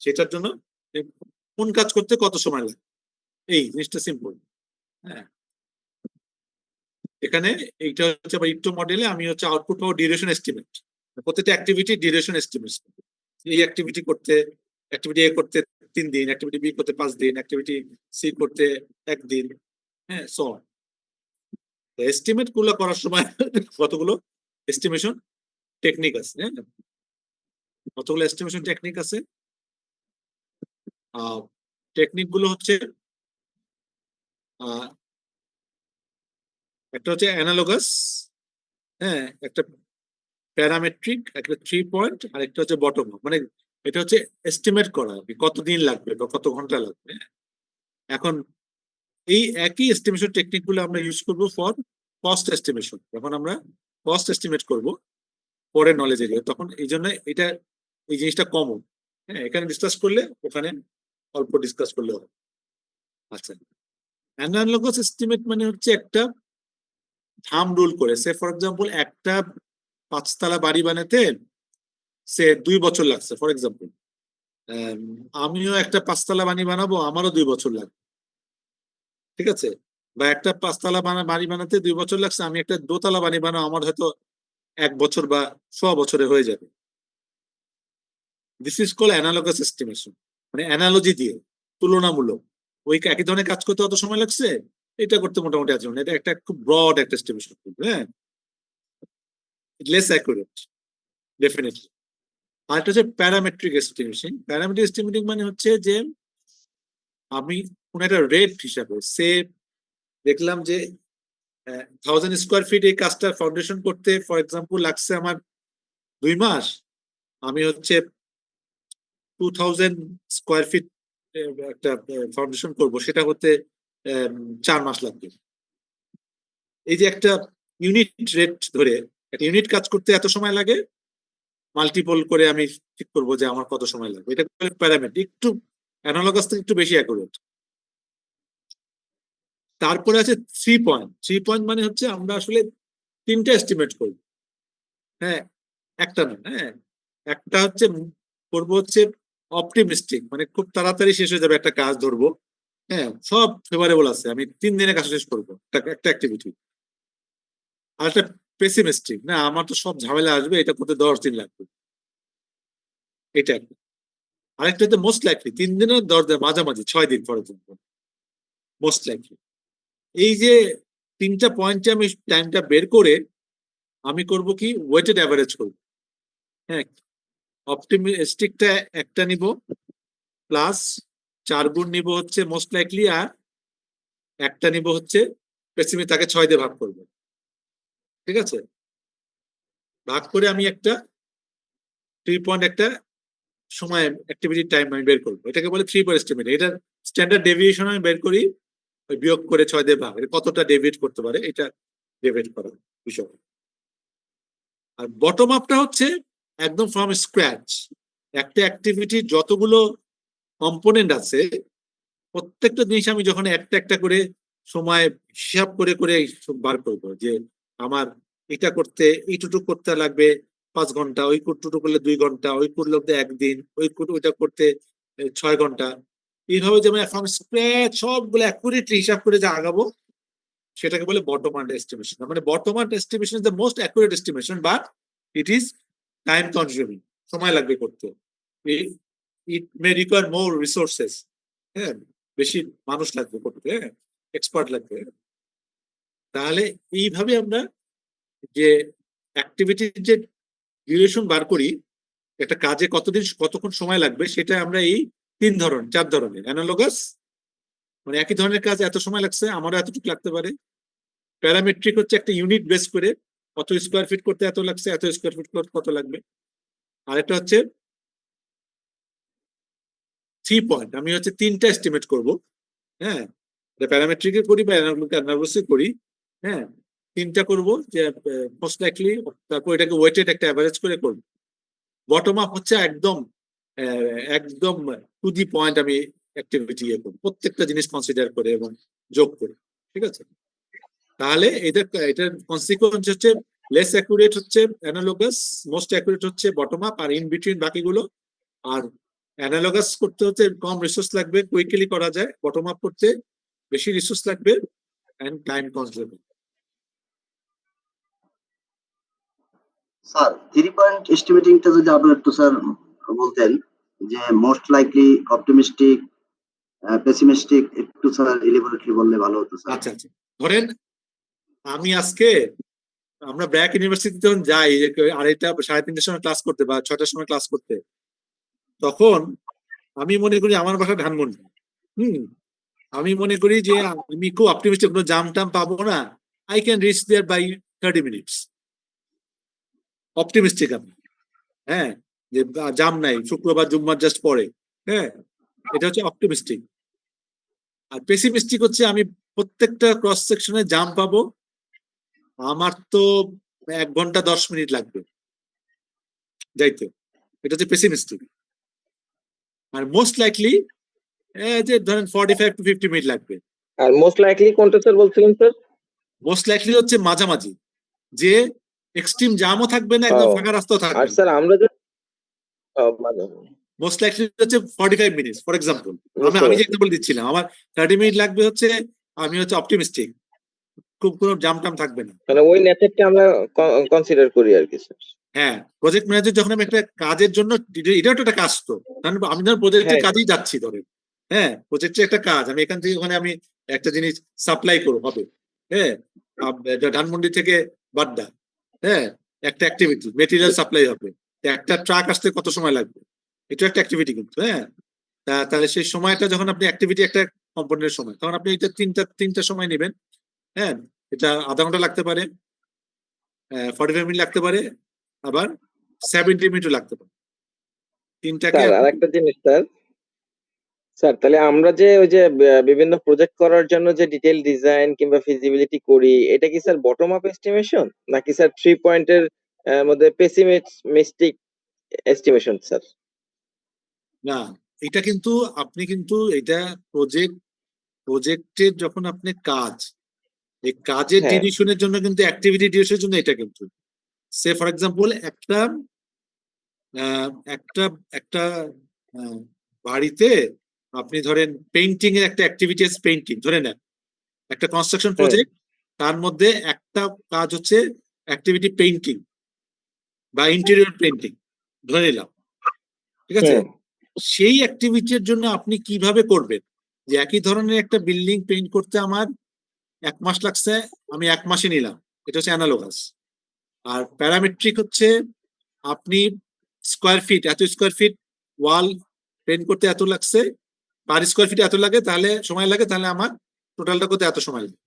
সেটার জন্য কোন কাজ করতে কত সময় লাগে, এই জিনিসটা সিম্পল। হ্যাঁ, এখানে এইটা হচ্ছে আবার ইকটো মডেলে আমি হচ্ছে আউটপুট পাবো ডিউরেশন এস্টিমেট, প্রত্যেকটা অ্যাক্টিভিটি ডিউরেশন এস্টিমেট। এই অ্যাক্টিভিটি করতে, অ্যাক্টিভিটি এ করতে 3 দিন, অ্যাক্টিভিটি বি করতে 5 দিন, অ্যাক্টিভিটি সি করতে 1 দিন। হ্যাঁ, সো এস্টিমেট গুলো করার সময় কতগুলো এস্টিমেশন টেকনিক আছে। হ্যাঁ, কতগুলো এস্টিমেশন টেকনিক আছে। টেকনিক গুলো হচ্ছে একটা হচ্ছে অ্যানালগাস, হ্যাঁ, একটা প্যারামেট্রিক, একটা 3 পয়েন্ট, আর একটা হচ্ছে বটম আপ, মানে এটা হচ্ছে এস্টিমেট করা কতদিন লাগবে বা কত ঘন্টা লাগবে। এখন এই একই এস্টিমেশন টেকনিক গুলো আমরা ইউজ করব ফর কস্ট এস্টিমেশন, যখন আমরা কস্ট এস্টিমেট করব পরে নলেজ এরিয়া, তখন এই জন্য এটা এই জিনিসটা কমন। হ্যাঁ, এখানে ডিসকাস করলে ওখানে অল্প ডিসকাস করলে হবে। আচ্ছা, অ্যানালগাস এস্টিমেট মানে হচ্ছে একটা থাম রুল করে, সে ফর এক্সাম্পল একটা 5 তলা বাড়ি বানাতে সে 2 বছর লাগছে ফর এক্সাম্পল, আমিও একটা 5 তলা বাড়ি বানাবো, আমারও 2 বছর লাগবে। ঠিক আছে, বা একটা 5 তলা বাড়ি বানাতে 2 বছর লাগছে, আমি একটা 2 তলা বাড়ি বানাবো, আমার হয়তো 1 বছর বা 100 বছরে হয়ে যাবে। This is call analogous estimation, মানে অ্যানালজি দিয়ে, তুলনামূলক। ওই একই ধরনের কাজ করতে অত সময় লাগছে, এটা করতে মোটামুটি আছে, এটা একটা খুব ব্রড একটা এস্টিমেশন করবে, হ্যাঁ, লেস অ্যাকুরেট ডেফিনেটলি। আর একটা হচ্ছে প্যারামেট্রিক এস্টিমেশন। প্যারামেট্রিক এস্টিমেটিং মানে হচ্ছে যে আমি কোন একটা রেট হিসাবে, সে দেখলাম যে 1000 স্কোয়ার ফিট এই কাজটার ফাউন্ডেশন করতে ফর এক্সাম্পল লাগছে আমার 2 মাস, আমি হচ্ছে 2000 স্কোয়ার ফিট একটা ফাউন্ডেশন করব, সেটা হতে 4 মাস লাগবে। এই যে একটা ইউনিট রেট ধরে একটা ইউনিট কাজ করতে এত সময় লাগে, মাল্টিপল করে আমি ঠিক করবো যে আমার কত সময় লাগবে। এটা প্যারামিটার, একটু অ্যানালগাস থেকে একটু বেশি অ্যাকুরেট। তারপরে আছে 3 পয়েন্ট। 3 পয়েন্ট মানে হচ্ছে আমরা আসলে 3টা এস্টিমেট করব, হ্যাঁ, একটা না, হ্যাঁ। একটা হচ্ছে করবো হচ্ছে অপটিমিস্টিক, মানে খুব তাড়াতাড়ি শেষ হয়ে যাবে একটা কাজ ধরবো, হ্যাঁ, সব ফেভারেবল আছে, আমি 3 দিনে কাজ শেষ করবো একটা অ্যাক্টিভিটি। আর একটা পেসিমিস্টিক, না আমার তো সব ঝামেলা আসবে, এটা করতে 10 দিন লাগবে, এটা একটা। আরেকটা হচ্ছে মোস্ট লাইকলি, 3 দিনের 10 দিন মাঝামাঝি 6 দিন ফর এক্সাম্পল, মোস্ট লাইকলি। এই যে 3টা পয়েন্টে আমি টাইমটা বের করে আমি করব কি ওয়েটেড অ্যাভারেজ করব, হ্যাঁ। অপটিমিস্টিকটা একটা নিব, প্লাস 4 গুণ নিব হচ্ছে মোস্ট লাইকলি, আর একটা নিব হচ্ছে পেসিমিস্ট, তাকে 6 দিয়ে ভাগ করবো, ঠিক আছে। ভাগ করে আমি একটা 3 পয়েন্ট একটা সময় অ্যাক্টিভিটি টাইম আমি বের করবো, এটাকে বলে 3 পয়েন্ট এস্টিমেট। এটার স্ট্যান্ডার্ড ডেভিয়েশন আমি বের করি, ওই বিয়োগ করে 6 দিয়ে ভাগ, এটা কতটা ডেভিয়েট করতে পারে, এটা ডেভিয়েট করার বিষয়। আর বটম আপটা হচ্ছে একদম ফ্রম স্ক্র্যাচ, একটা অ্যাক্টিভিটির যতগুলো কম্পোনেন্ট আছে প্রত্যেকটা জিনিস আমি যখন একটা একটা করে সময় হিসাব করে করে বার করবো, যে আমার এটা করতে এইটুকু করতে লাগবে 5 ঘন্টা, ওই টুটু করলে 2 ঘন্টা, ওই করলে 1 দিন, ওইটা করতে 6 ঘন্টা, এইভাবে যেমন এখন স্ক্র্যাচ সবগুলো অ্যাকুরেটলি হিসাব করে যা আগাবো, সেটাকে বলে বটম আপ এস্টিমেশন। মানে bottom up estimation is the most accurate estimation, but it is time consuming, সময় লাগবে করতে, ইট মে রিকোয়ার মোর রিসোর্সেস, হ্যাঁ, বেশি মানুষ লাগবে করতে, হ্যাঁ, এক্সপার্ট লাগবে। তাহলে এইভাবে আমরা যে অ্যাক্টিভিটির যে ডিউরেশন বার করি, একটা কাজে কতক্ষণ সময় লাগবে, সেটা আমরা এই 4 ধরনের অ্যানালগাস, মানে একই ধরনের কাজ এত সময় লাগছে, আমারও এতটুকু লাগতে পারে। প্যারামেট্রিক হচ্ছে একটা ইউনিট বেস করে, কত স্কোয়ার ফিট করতে এত লাগছে, এত স্কোয়ার ফিট করতে কত লাগবে। আরেকটা হচ্ছে 3 পয়েন্ট, আমি হচ্ছে 3টা এস্টিমেট করব, হ্যাঁ, প্যারামেট্রিকে করি বা অ্যানালগাসে করি, হ্যাঁ, 3টা করব, যে মোস্ট লাইকলি, তারপর এটাকে ওয়েটেড একটা অ্যাভারেজ করে করব। বটম আপ হচ্ছে একদম একদম টু দি পয়েন্ট, আমি অ্যাক্টিভিটি ইয়ে করব প্রত্যেকটা জিনিস কনসিডার করে এবং যোগ করে, ঠিক আছে। তাহলে এটার কনসিকুয়েন্স হচ্ছে লেস অ্যাকুরেট হচ্ছে অ্যানালগাস, মোস্ট অ্যাকুরেট হচ্ছে বটম আপ, আর ইন বিটুইন বাকিগুলো। আর অ্যানালগাস করতে হচ্ছে কম রিসোর্স লাগবে, কুইকলি করা যায়, বটম আপ করতে বেশি রিসোর্স লাগবে and time consuming. Sir 3 point এস্টিমেটিংটা যদি আপনি একটু স্যার বলতেন, যে মোস্ট লাইকলি, অপটিমিস্টিক, পেসিমিস্টিক, একটু স্যার এলিবরেটলি বললে ভালো হতো স্যার। আচ্ছা আচ্ছা, ধরেন আমি আজকে, আমরা ব্র্যাক ইউনিভার্সিটি যখন যাই 2:30 3:30 সময় ক্লাস করতে বা 6টার সময় ক্লাস করতে, তখন আমি মনে করি আমার বাসা ধানমন্ডি, আমি মনে করি যে আমি খুব অপটিমিস্টিক, কোনো জাম টাম পাবো না, I can reach there by 30 minutes, optimistic আমি, হ্যাঁ, যে জাম নাই, শুক্রবার জুম্মার জাস্ট পরে, হ্যাঁ, এটা হচ্ছে অপটিমিস্টিক। আর পেসিমিস্টিক হচ্ছে আমি প্রত্যেকটা ক্রস সেকশনে জাম পাবো, আমার তো 1 ঘন্টা 10 মিনিট লাগবে যাইতে, এটা হচ্ছে পেসিমিস্টিক। আর মোস্ট লাইকলি যে ধরেন 45 to 50 মিনিট লাগবে। আর মোস্ট লাইকলি কোনটা স্যার বলছিলেন স্যার? মোস্ট লাইকলি হচ্ছে মাঝামাঝি, যে এক্সট্রিম জামও থাকবে না, একদম ফাঁকা রাস্তাও আর থাকবে না। স্যার আমরা যে মানে মোস্ট লাইকলি হচ্ছে 45 মিনিটস ফর এক্সাম্পল, বুঝতে আমি যে পারছি। এক্সাম্পল দিচ্ছিলাম, আমার 30 মিনিট লাগবে হচ্ছে, আমি হচ্ছে অপটিমিস্টিক, খুব কোনো জাম টাম থাকবে না। মানে ওই মেথডটা আমরা কনসিডার করি আর কি স্যার। হ্যাঁ, প্রজেক্ট ম্যানেজার যখন আমি একটা কাজের জন্য, এটাও তো একটা কাজ তো, কারণ আমি ধর প্রজেক্টের হ্যাঁ। কাজেই যাচ্ছি ধরেন, হ্যাঁ প্রজেক্টের একটা কাজ, আমি এখান থেকে ওখানে আমি একটা জিনিস সাপ্লাই করবো হবে, হ্যাঁ ধানমন্ডি থেকে বাড্ডা, হ্যাঁ একটা অ্যাক্টিভিটি, মেটেরিয়াল সাপ্লাই হবে, তো একটা ট্রাক আসতে কত সময় লাগবে, এটা একটা অ্যাক্টিভিটি কিন্তু, হ্যাঁ তাহলে সেই সময়টা যখন আপনি অ্যাক্টিভিটি একটা কম্পোনেন্টের সময়, তখন আপনি এটা তিনটা সময় নেবেন, হ্যাঁ এটা আধা ঘন্টা লাগতে পারে, 45 মিনিট লাগতে পারে, আবার 70 মিনিটও লাগতে পারে, তিনটাকে স্যার আর একটা জিনিস স্যার তাহলে আমরা যে ওই যে বিভিন্ন প্রজেক্ট করার জন্য যে ডিটেইল ডিজাইন কিংবা ফিজিবিলিটি করি, এটা কি স্যার বটম আপ এস্টিমেশন নাকি স্যার 3 পয়েন্টের মধ্যে পেসিমিস্টিক এস্টিমেশন স্যার? না, এটা কিন্তু আপনি কিন্তু এটা প্রজেক্টের যখন আপনি কাজ, এই কাজের হ্যাঁ। ডিউরেশনের জন্য কিন্তু অ্যাক্টিভিটি ডিউরেশনের জন্য এটা কিন্তু, সে ফর এক্সাম্পল একটা একটা একটা আহ, বাড়িতে আপনি ধরেন পেইন্টিং এর একটা অ্যাক্টিভিটি আছে, পেইন্টিং ধরে নেন একটা কনস্ট্রাকশন হ্যাঁ। প্রজেক্ট, তার মধ্যে একটা কাজ হচ্ছে অ্যাক্টিভিটি পেইন্টিং বা ইন্টেরিয়র পেইন্টিং ধরে নিলাম, ঠিক আছে, সেই অ্যাক্টিভিটির জন্য আপনি কিভাবে করবেন, যে একই ধরনের একটা বিল্ডিং পেইন্ট করতে আমার 1 মাস লাগছে, আমি 1 মাসে নিলাম, এটা হচ্ছে অ্যানালোগাস। আর প্যারামেট্রিক হচ্ছে আপনি স্কোয়ার ফিট, এত স্কোয়ার ফিট ওয়াল পেইন্ট করতে এত লাগছে, পার স্কোয়ার ফিট এত লাগে, তাহলে সময় লাগে, তাহলে আমার টোটালটা করতে এত সময় লাগে।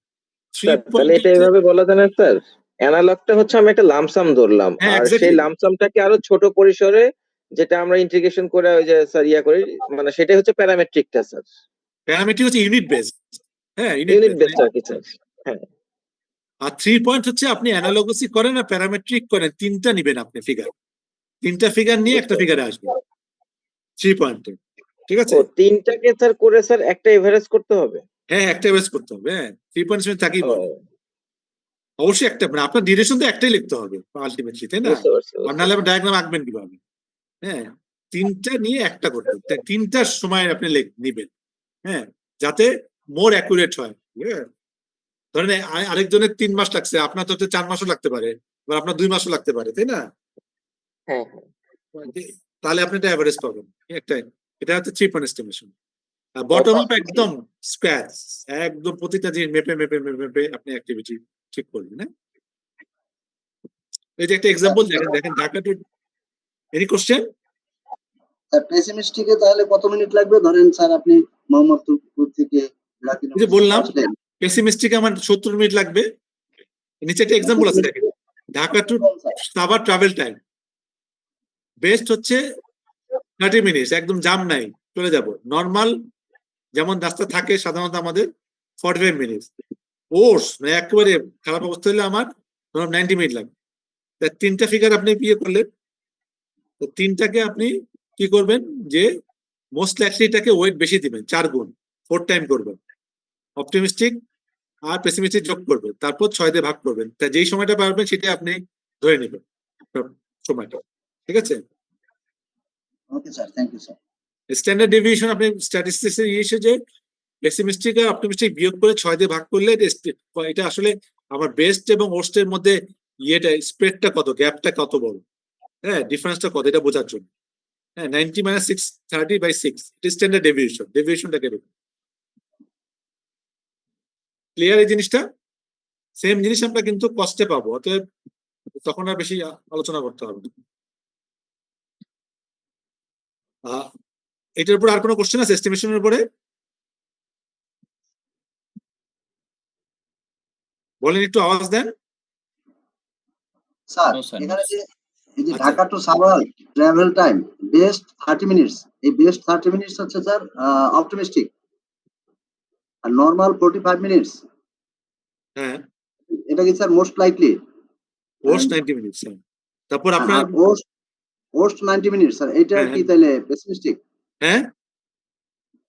স্যার তাহলে এটা এভাবে বলা যায় না স্যার, অ্যানালগটা হচ্ছে আমি একটা লামসাম ধরলাম, হ্যাঁ, আর exactly. সেই লামসামটাকে আরো ছোট পরিসরে যেটা আমরা ইন্টিগ্রেশন করে ওই যে স্যার করি, মানে সেটাই হচ্ছে প্যারামেট্রিকটা স্যার। প্যারামেট্রিক হচ্ছে ইউনিট বেস, হ্যাঁ ইউনিট বেসড আর কি স্যার। হ্যাঁ। আর 3 পয়েন্ট হচ্ছে আপনি অ্যানালগাসই করেন আর প্যারামেট্রিক করেন, তিনটা নিবেন আপনি ফিগার, তিনটা ফিগার নিয়ে একটা ফিগারে আসবে 3 পয়েন্টে, ঠিক আছে। ও তিনটাকে স্যার করে স্যার একটা এভারেজ করতে হবে? হ্যাঁ একটা এভারেজ করতে হবে, হ্যাঁ 3 পয়েন্ট থাকি ও, অবশ্যই একটা, মানে আপনার ডিউরেশন তো একটাই লিখতে হবে আলটিমেটলি, তাই না, বুঝতে পারছি, আর নাহলে আপনি ডায়াগ্রাম আঁকবেন কিভাবে, হ্যাঁ তিনটা নিয়ে একটা করতে হবে, তিনটার সময় আপনি নিবেন, হ্যাঁ যাতে মোর অ্যাকুরেট হয়, হ্যাঁ ধরেন আরেকজনের 3 মাস লাগছে, আপনার তো 4 মাসও লাগতে পারে, বা আপনার 2 মাসও লাগতে পারে, তাই না, হ্যাঁ। তাহলে আপনি এটা অ্যাভারেজ পাবেন, একটাই, এটা হচ্ছে 3 পয়েন্ট এস্টিমেশন। আর বটম আপ একদম স্ক্র্যাচ, একদম প্রতিটা জিনিস মেপে মেপে মেপে মেপে আপনি অ্যাক্টিভিটি ঠিক করবেন, হ্যাঁ এই যে একটা এক্সাম্পল দেখেন, ঢাকা টু, এনি কোশ্চেন? পেসিমিস্টিকে তাহলে কত মিনিট লাগবে? ধরেন স্যার আপনি মোহাম্মদপুর থেকে ঢাকা এই যে বললাম আসলেন, পেসিমিস্টিক আমার 70 মিনিট লাগবে, নিচে একটা এক্সাম্পল আছে দেখেন, Dhaka to Savar travel time best হচ্ছে 30 মিনিটস, একদম জাম নাই, চলে যাব, নর্মাল যেমন রাস্তা থাকে সাধারণত আমাদের 45 মিনিটস, ওর্স মানে একেবারে খারাপ অবস্থা হলে আমার 90 মিনিট লাগবে। তা তিনটা ফিগার আপনি বিয়ে করলেন, তো তিনটাকে আপনি কি করবেন, যে মোস্ট লাইকলি এটাকে ওয়েট বেশি দিবেন, 4 গুণ, 4 টাইম করবেন, অপটিমিস্টিক আর পেসিমিস্টিক যোগ করবেন, তারপর 6 দিয়ে ভাগ করবেন, তা যেই সময়টা পারবেন সেটা আপনি ধরে নেবেন সময়টা, ঠিক আছে। Okay sir, thank you sir. Standard deviation আপনি স্ট্যাটিস্টিক্সে এসে যে পেসিমিস্টিক আর অপটিমিস্টিক বিয়োগ করে 6 দিয়ে ভাগ করলে এটা আসলে আমার বেস্ট এবং ওর্স্টের মধ্যে ইয়েটা স্প্রেডটা কত, গ্যাপটা কত বড়, হ্যাঁ ডিফারেন্সটা কত, এটা বোঝার জন্য, হ্যাঁ 90 - 6 30/6 এটা স্ট্যান্ডার্ড ডেভিয়েশনটাকে দেখুন, ক্লিয়ার এই জিনিসটা, সেম জিনিস আমরা কিন্তু কস্টে পাবো, অতএব তখন আর বেশি আলোচনা করতে হবে না। এটার উপর আর কোনো কোশ্চেন আছে এস্টিমেশনের উপরে? বলেন, একটু আওয়াজ দেন। Sir No, sir, no. এখানে যে এই যে আচ্ছা। Dhaka to Savar travel time best 30 minutes, এই বেস্ট 30 মিনিটস হচ্ছে স্যার অপটিমিস্টিক, আর নরমাল 45 মিনিটস, হ্যাঁ এটা কি sir most likely? Worst 90 minutes, তারপর আপনার ওস্ট 90 মিনিটস স্যার, এটা হ্যাঁ, কি তাহলে পেসিমিস্টিক? হ্যাঁ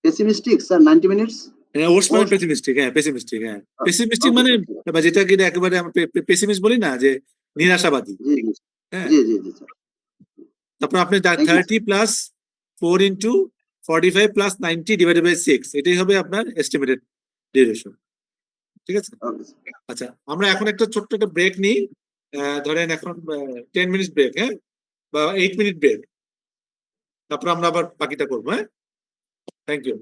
পেসিমিস্টিক স্যার 90 মিনিটস। হ্যাঁ ওর্স্ট মানে পেসিমিস্টিক, হ্যাঁ পেসিমিস্টিক, হ্যাঁ পেসিমিস্টিক মানে বা যেটাকে একেবারে আমরা পেসিমিস্ট বলি না, যে নিরাশাবাদী, জি হ্যাঁ জি জি জি স্যার। তারপর আপনি you. 30 plus 4 into 45 plus 90 divided by 6, এটাই হবে আপনার এস্টিমেটেড ডিউরেশন। ঠিক আছে? ওকে আচ্ছা, আমরা এখন একটা ছোট্ট একটা ব্রেক নিই। ধরেন এখন 10 মিনিট ব্রেক, হ্যাঁ, বা 8 মিনিট ব্রেক, তারপর আমরা আবার বাকিটা করবো। হ্যাঁ, থ্যাংক ইউ।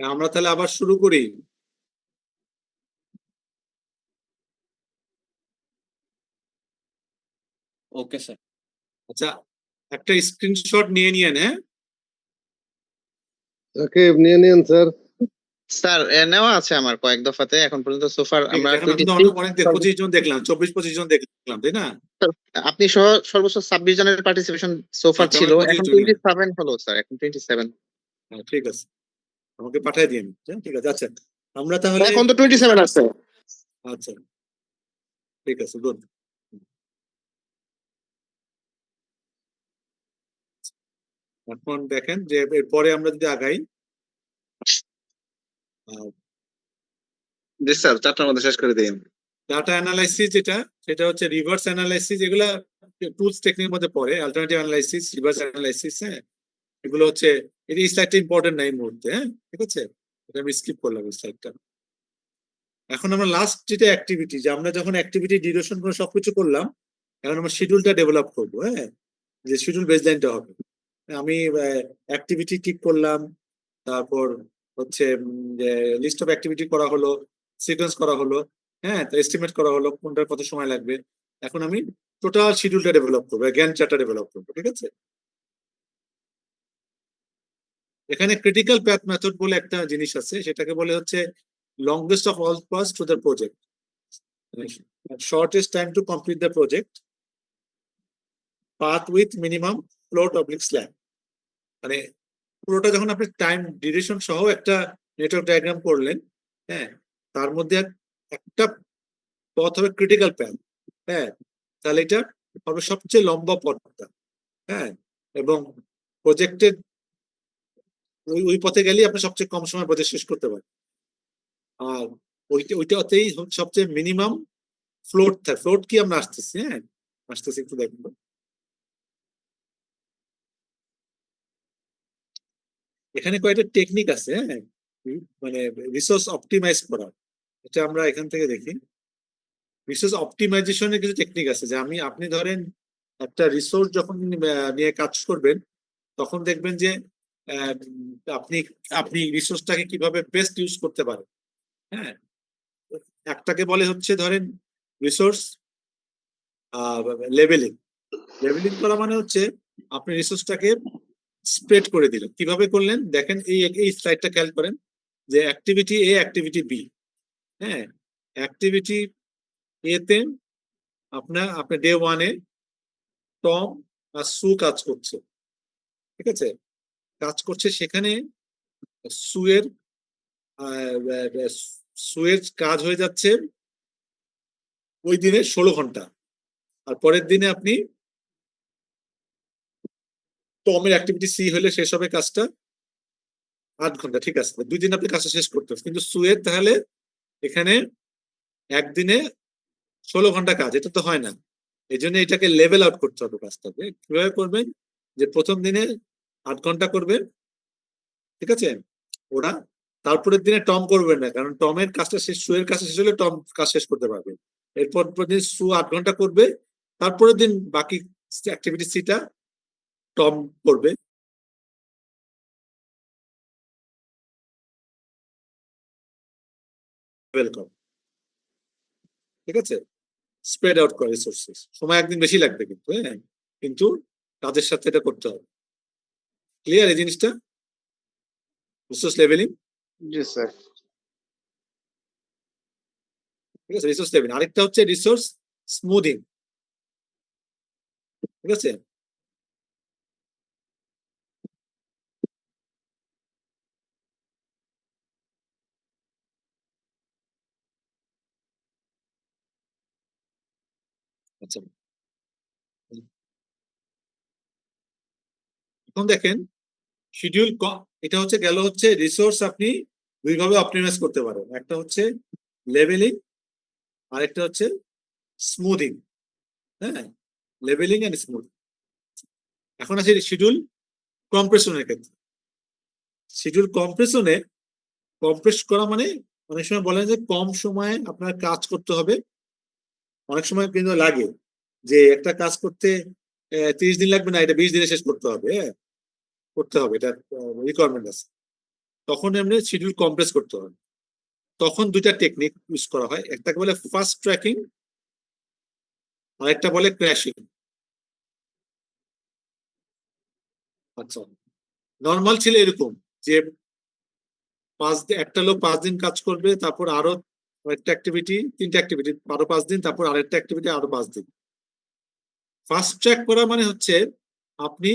আমরা তাহলে আবার শুরু করি। Okay sir. আচ্ছা, একটা স্ক্রিনশট নিয়ে নিয়েন, হ্যাঁ? ওকে নিয়ে নিন স্যার। স্যার নেওয়া আছে আমার কয়েক দফাতে এখন পর্যন্ত সোফার ঠিক আমরা আছে, এখন কিন্তু অনেক 25 জন দেখলাম, 24-25 জন দেখলাম, তাই না? আপনি সহ সর্বোচ্চ 26 জনের পার্টিসিপেশন সোফার আচ্ছা, ছিল, আমার 25 এখন জনই। 27 হলো স্যার, এখন 27। হ্যাঁ, ঠিক আছে, আমাকে পাঠিয়ে দিন। হ্যাঁ, ঠিক আছে। আচ্ছা, আমরা তাহলে এখন তো 27 আছে। আচ্ছা, ঠিক আছে, গুড। এখন দেখেন যে এরপরে আমরা যদি আগাই, জি স্যার, 4টার মধ্যে শেষ করে দিন। ডাটা অ্যানালাইসিস যেটা, সেটা হচ্ছে রিভার্স অ্যানালাইসিস। এগুলা টুলস টেকনিকের মধ্যে পড়ে, অল্টারনেটিভ অ্যানালাইসিস, রিভার্স অ্যানালাইসিস। হ্যাঁ, এগুলো হচ্ছে, এই স্লাইডটা ইম্পর্টেন্ট না এই মুহূর্তে। হ্যাঁ, ঠিক আছে, এটা আমি স্কিপ করলাম এই স্লাইডটা। এখন আমরা লাস্ট যেটা অ্যাক্টিভিটি, যে আমরা যখন অ্যাক্টিভিটি ডিউরেশন করে সবকিছু করলাম, এখন আমরা শিডিউলটা ডেভেলপ করবো। হ্যাঁ, যে শিডিউল বেসলাইনটা হবে। আমি অ্যাক্টিভিটি ঠিক করলাম, তারপর হচ্ছে যে লিস্ট অফ অ্যাক্টিভিটি করা হলো, সিকোয়েন্স করা হলো, হ্যাঁ, তো এস্টিমেট করা হলো কোনটার কত সময় লাগবে। এখন আমি টোটাল শিডিউলটা ডেভেলপ করবো, গ্যান্ট চার্টটা ডেভেলপ করবো, ঠিক আছে? এখানে ক্রিটিক্যাল প্যাথ মেথড বলে একটা জিনিস আছে, সেটাকে বলে হচ্ছে longest of all paths to the project, shortest time to complete the project, path with minimum float oblique slab. মানে পুরোটা যখন আপনি টাইম ডিউরেশন সহ একটা নেটওয়ার্ক ডায়াগ্রাম করলেন, হ্যাঁ, তার মধ্যে একটা পথ হবে ক্রিটিক্যাল প্যাথ। হ্যাঁ, তাহলে এটা হবে সবচেয়ে লম্বা পথটা। হ্যাঁ, এবং প্রজেক্টের ওই পথে গেলেই আপনি সবচেয়ে কম সময় প্রজেক্ট শেষ করতে পারেন। আর ওইটাতেই সবচেয়ে মিনিমাম ফ্লোট থাকে। ফ্লোট কি, আমরা আসতেছি, হ্যাঁ আসতেছি, একটু দেখবো। এখানে কয়েকটা টেকনিক আছে, হ্যাঁ, মানে রিসোর্স অপটিমাইজ করা। এটা আমরা এখান থেকে দেখি। রিসোর্স অপটিমাইজেশনের কিছু টেকনিক আছে, যে আপনি ধরেন একটা রিসোর্স যখন নিয়ে কাজ করবেন, তখন দেখবেন যে আপনি আপনি রিসোর্সটাকে কিভাবে বেস্ট ইউজ করতে পারেন। হ্যাঁ, একটাকে বলে হচ্ছে ধরেন রিসোর্স লেভেলিং। লেভেলিং করা মানে হচ্ছে আপনি রিসোর্সটাকে স্প্রেড করে দিলেন। কিভাবে করলেন দেখেন, এই স্লাইডটা খেয়াল করেন, যে অ্যাক্টিভিটি এ, অ্যাক্টিভিটি বি। হ্যাঁ, অ্যাক্টিভিটি এতে আপনার ডে 1-এ টম আর সু কাজ করছে, ঠিক আছে, কাজ করছে। সেখানে সুয়ের সুয়ের কাজ হয়ে যাচ্ছে ওই দিনে 16 ঘন্টা। আর পরের দিনে আপনি টমের অ্যাক্টিভিটি সি হলে শেষ হবে কাজটা 8 ঘন্টা, ঠিক আছে, 2 দিন আপনি কাজটা শেষ করতে হবে। কিন্তু সুয়ের তাহলে এখানে একদিনে 16 ঘন্টা কাজ, এটা তো হয় না। এই জন্য এটাকে লেভেল আউট করতে হবে কাজটাকে। কিভাবে করবেন, যে প্রথম দিনে 8 ঘন্টা করবেন, ঠিক আছে, ওরা তারপরের দিনে টম করবেন না, কারণ টমের কাজটা শেষ, সুয়ের কাজটা শেষ হলে টম কাজ শেষ করতে পারবে। এরপর দিন সু 8 ঘন্টা করবে, তারপরের দিন বাকি অ্যাক্টিভিটি সিটা টম করবে। ওয়েলকাম, ঠিক আছে, স্প্রেড আউট করে রিসোর্সেস। সময় একদিন বেশি লাগবে কিন্তু, হ্যাঁ, কিন্তু কাজের সাথে এটা করতে হবে। ক্লিয়ার এই জিনিসটা? রিসোর্স লেভেলিং, জি স্যার। ঠিক আছে, রিসোর্স লেভেলিং। আরেকটা হচ্ছে রিসোর্স স্মুদিং, ঠিক আছে। আচ্ছা, এখন দেখেন শিডিউল, এটা হচ্ছে গেল হচ্ছে রিসোর্স আপনি দুইভাবে অপটিমাইজ করতে পারেন। একটা হচ্ছে লেভেলিং, আরেকটা হচ্ছে স্মুদিং। হ্যাঁ, লেভেলিং এন্ড স্মুদিং। এখন আছে শিডিউল কম্প্রেশনের ক্ষেত্রে। শিডিউল কম্প্রেশনে, কম্প্রেস করা মানে অনেক সময় বলেন যে কম সময়ে আপনার কাজ করতে হবে। অনেক সময় কিন্তু লাগে যে একটা কাজ করতে 30 দিন লাগবে না, এটা 20 দিনে শেষ করতে হবে। হ্যাঁ, করতে হবে, এটা রিকোয়ারমেন্ট আছে। তখন এমনি শিডিউল কম্প্রেস করতে হয়। তখন দুইটা টেকনিক ইউজ করা হয়, একটাকে বলে ফাস্ট ট্র্যাকিং আর একটা বলে ক্র্যাশিং। আচ্ছা, নর্মাল ছিল এরকম যে একটা লোক 5 দিন কাজ করবে, তারপর আরো একটা অ্যাক্টিভিটি, 3টা অ্যাক্টিভিটি আরো 5 দিন, তারপর আরেকটা অ্যাক্টিভিটি আরো 5 দিন। ফাস্ট ট্র্যাক করা মানে হচ্ছে আপনি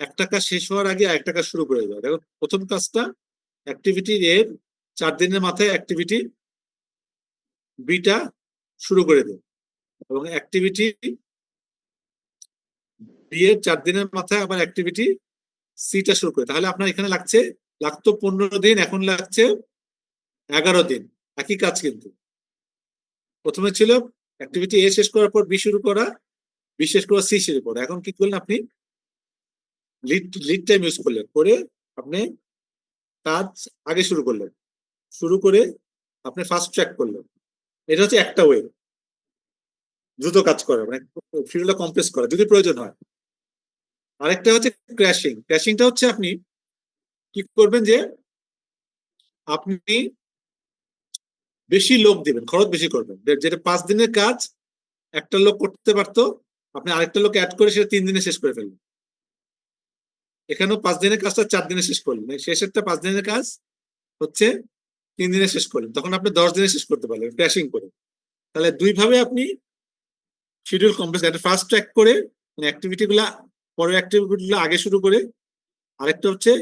একটা কাজ শেষ হওয়ার আগে আরেকটা কাজ শুরু করে দেওয়া। দেখো, প্রথম কাজটা অ্যাক্টিভিটি এর 4 দিনের মাথায় অ্যাক্টিভিটি বিটা শুরু করে দেব, এবং অ্যাক্টিভিটি বি এর 4 দিনের মাথায় আবার অ্যাক্টিভিটি সিটা শুরু করে। তাহলে আপনার এখানে লাগতো 15 দিন, এখন লাগছে 11 দিন। একই কাজ কিন্তু প্রথমে ছিল অ্যাক্টিভিটি এ শেষ করার পর বি শুরু করা, বি শেষ করা সি শুরু করা। এখন কি করলেন আপনি, লিড টাইম ইউজ করলেন, করে আপনি কাজ আগে শুরু করলেন, শুরু করে আপনি ফাস্ট ট্র্যাক করলেন। এটা হচ্ছে একটা ওয়ে দ্রুত কাজ করা, মানে শিডিউলটা কমপ্রেস করা যদি প্রয়োজন হয়। আরেকটা হচ্ছে ক্র্যাশিং। ক্র্যাশিংটা হচ্ছে আপনি কি করবেন যে আপনি বেশি লোক দিবেন, খরচ বেশি করবেন। যেটা 5 দিনের কাজ একটা লোক করতে পারতো, আপনি আরেকটা লোক অ্যাড করে সেটা 3 দিনে শেষ করে ফেলবেন। এখানেও 5 দিনের কাজটা 4 দিনে শেষ করলেন, শেষেরটা 5 দিনের কাজ হচ্ছে 3 দিনে শেষ করলেন, তখন আপনি 10 দিনে শেষ করতে পারলেন ক্র্যাশিং করে। তাহলে দুইভাবে আপনি শিডিউল কমপ্লেক্স, একটা ফাস্ট ট্র্যাক করে মানে অ্যাক্টিভিটি গুলা পরের অ্যাক্টিভিটি গুলো আগে শুরু করে, আরেকটা হচ্ছে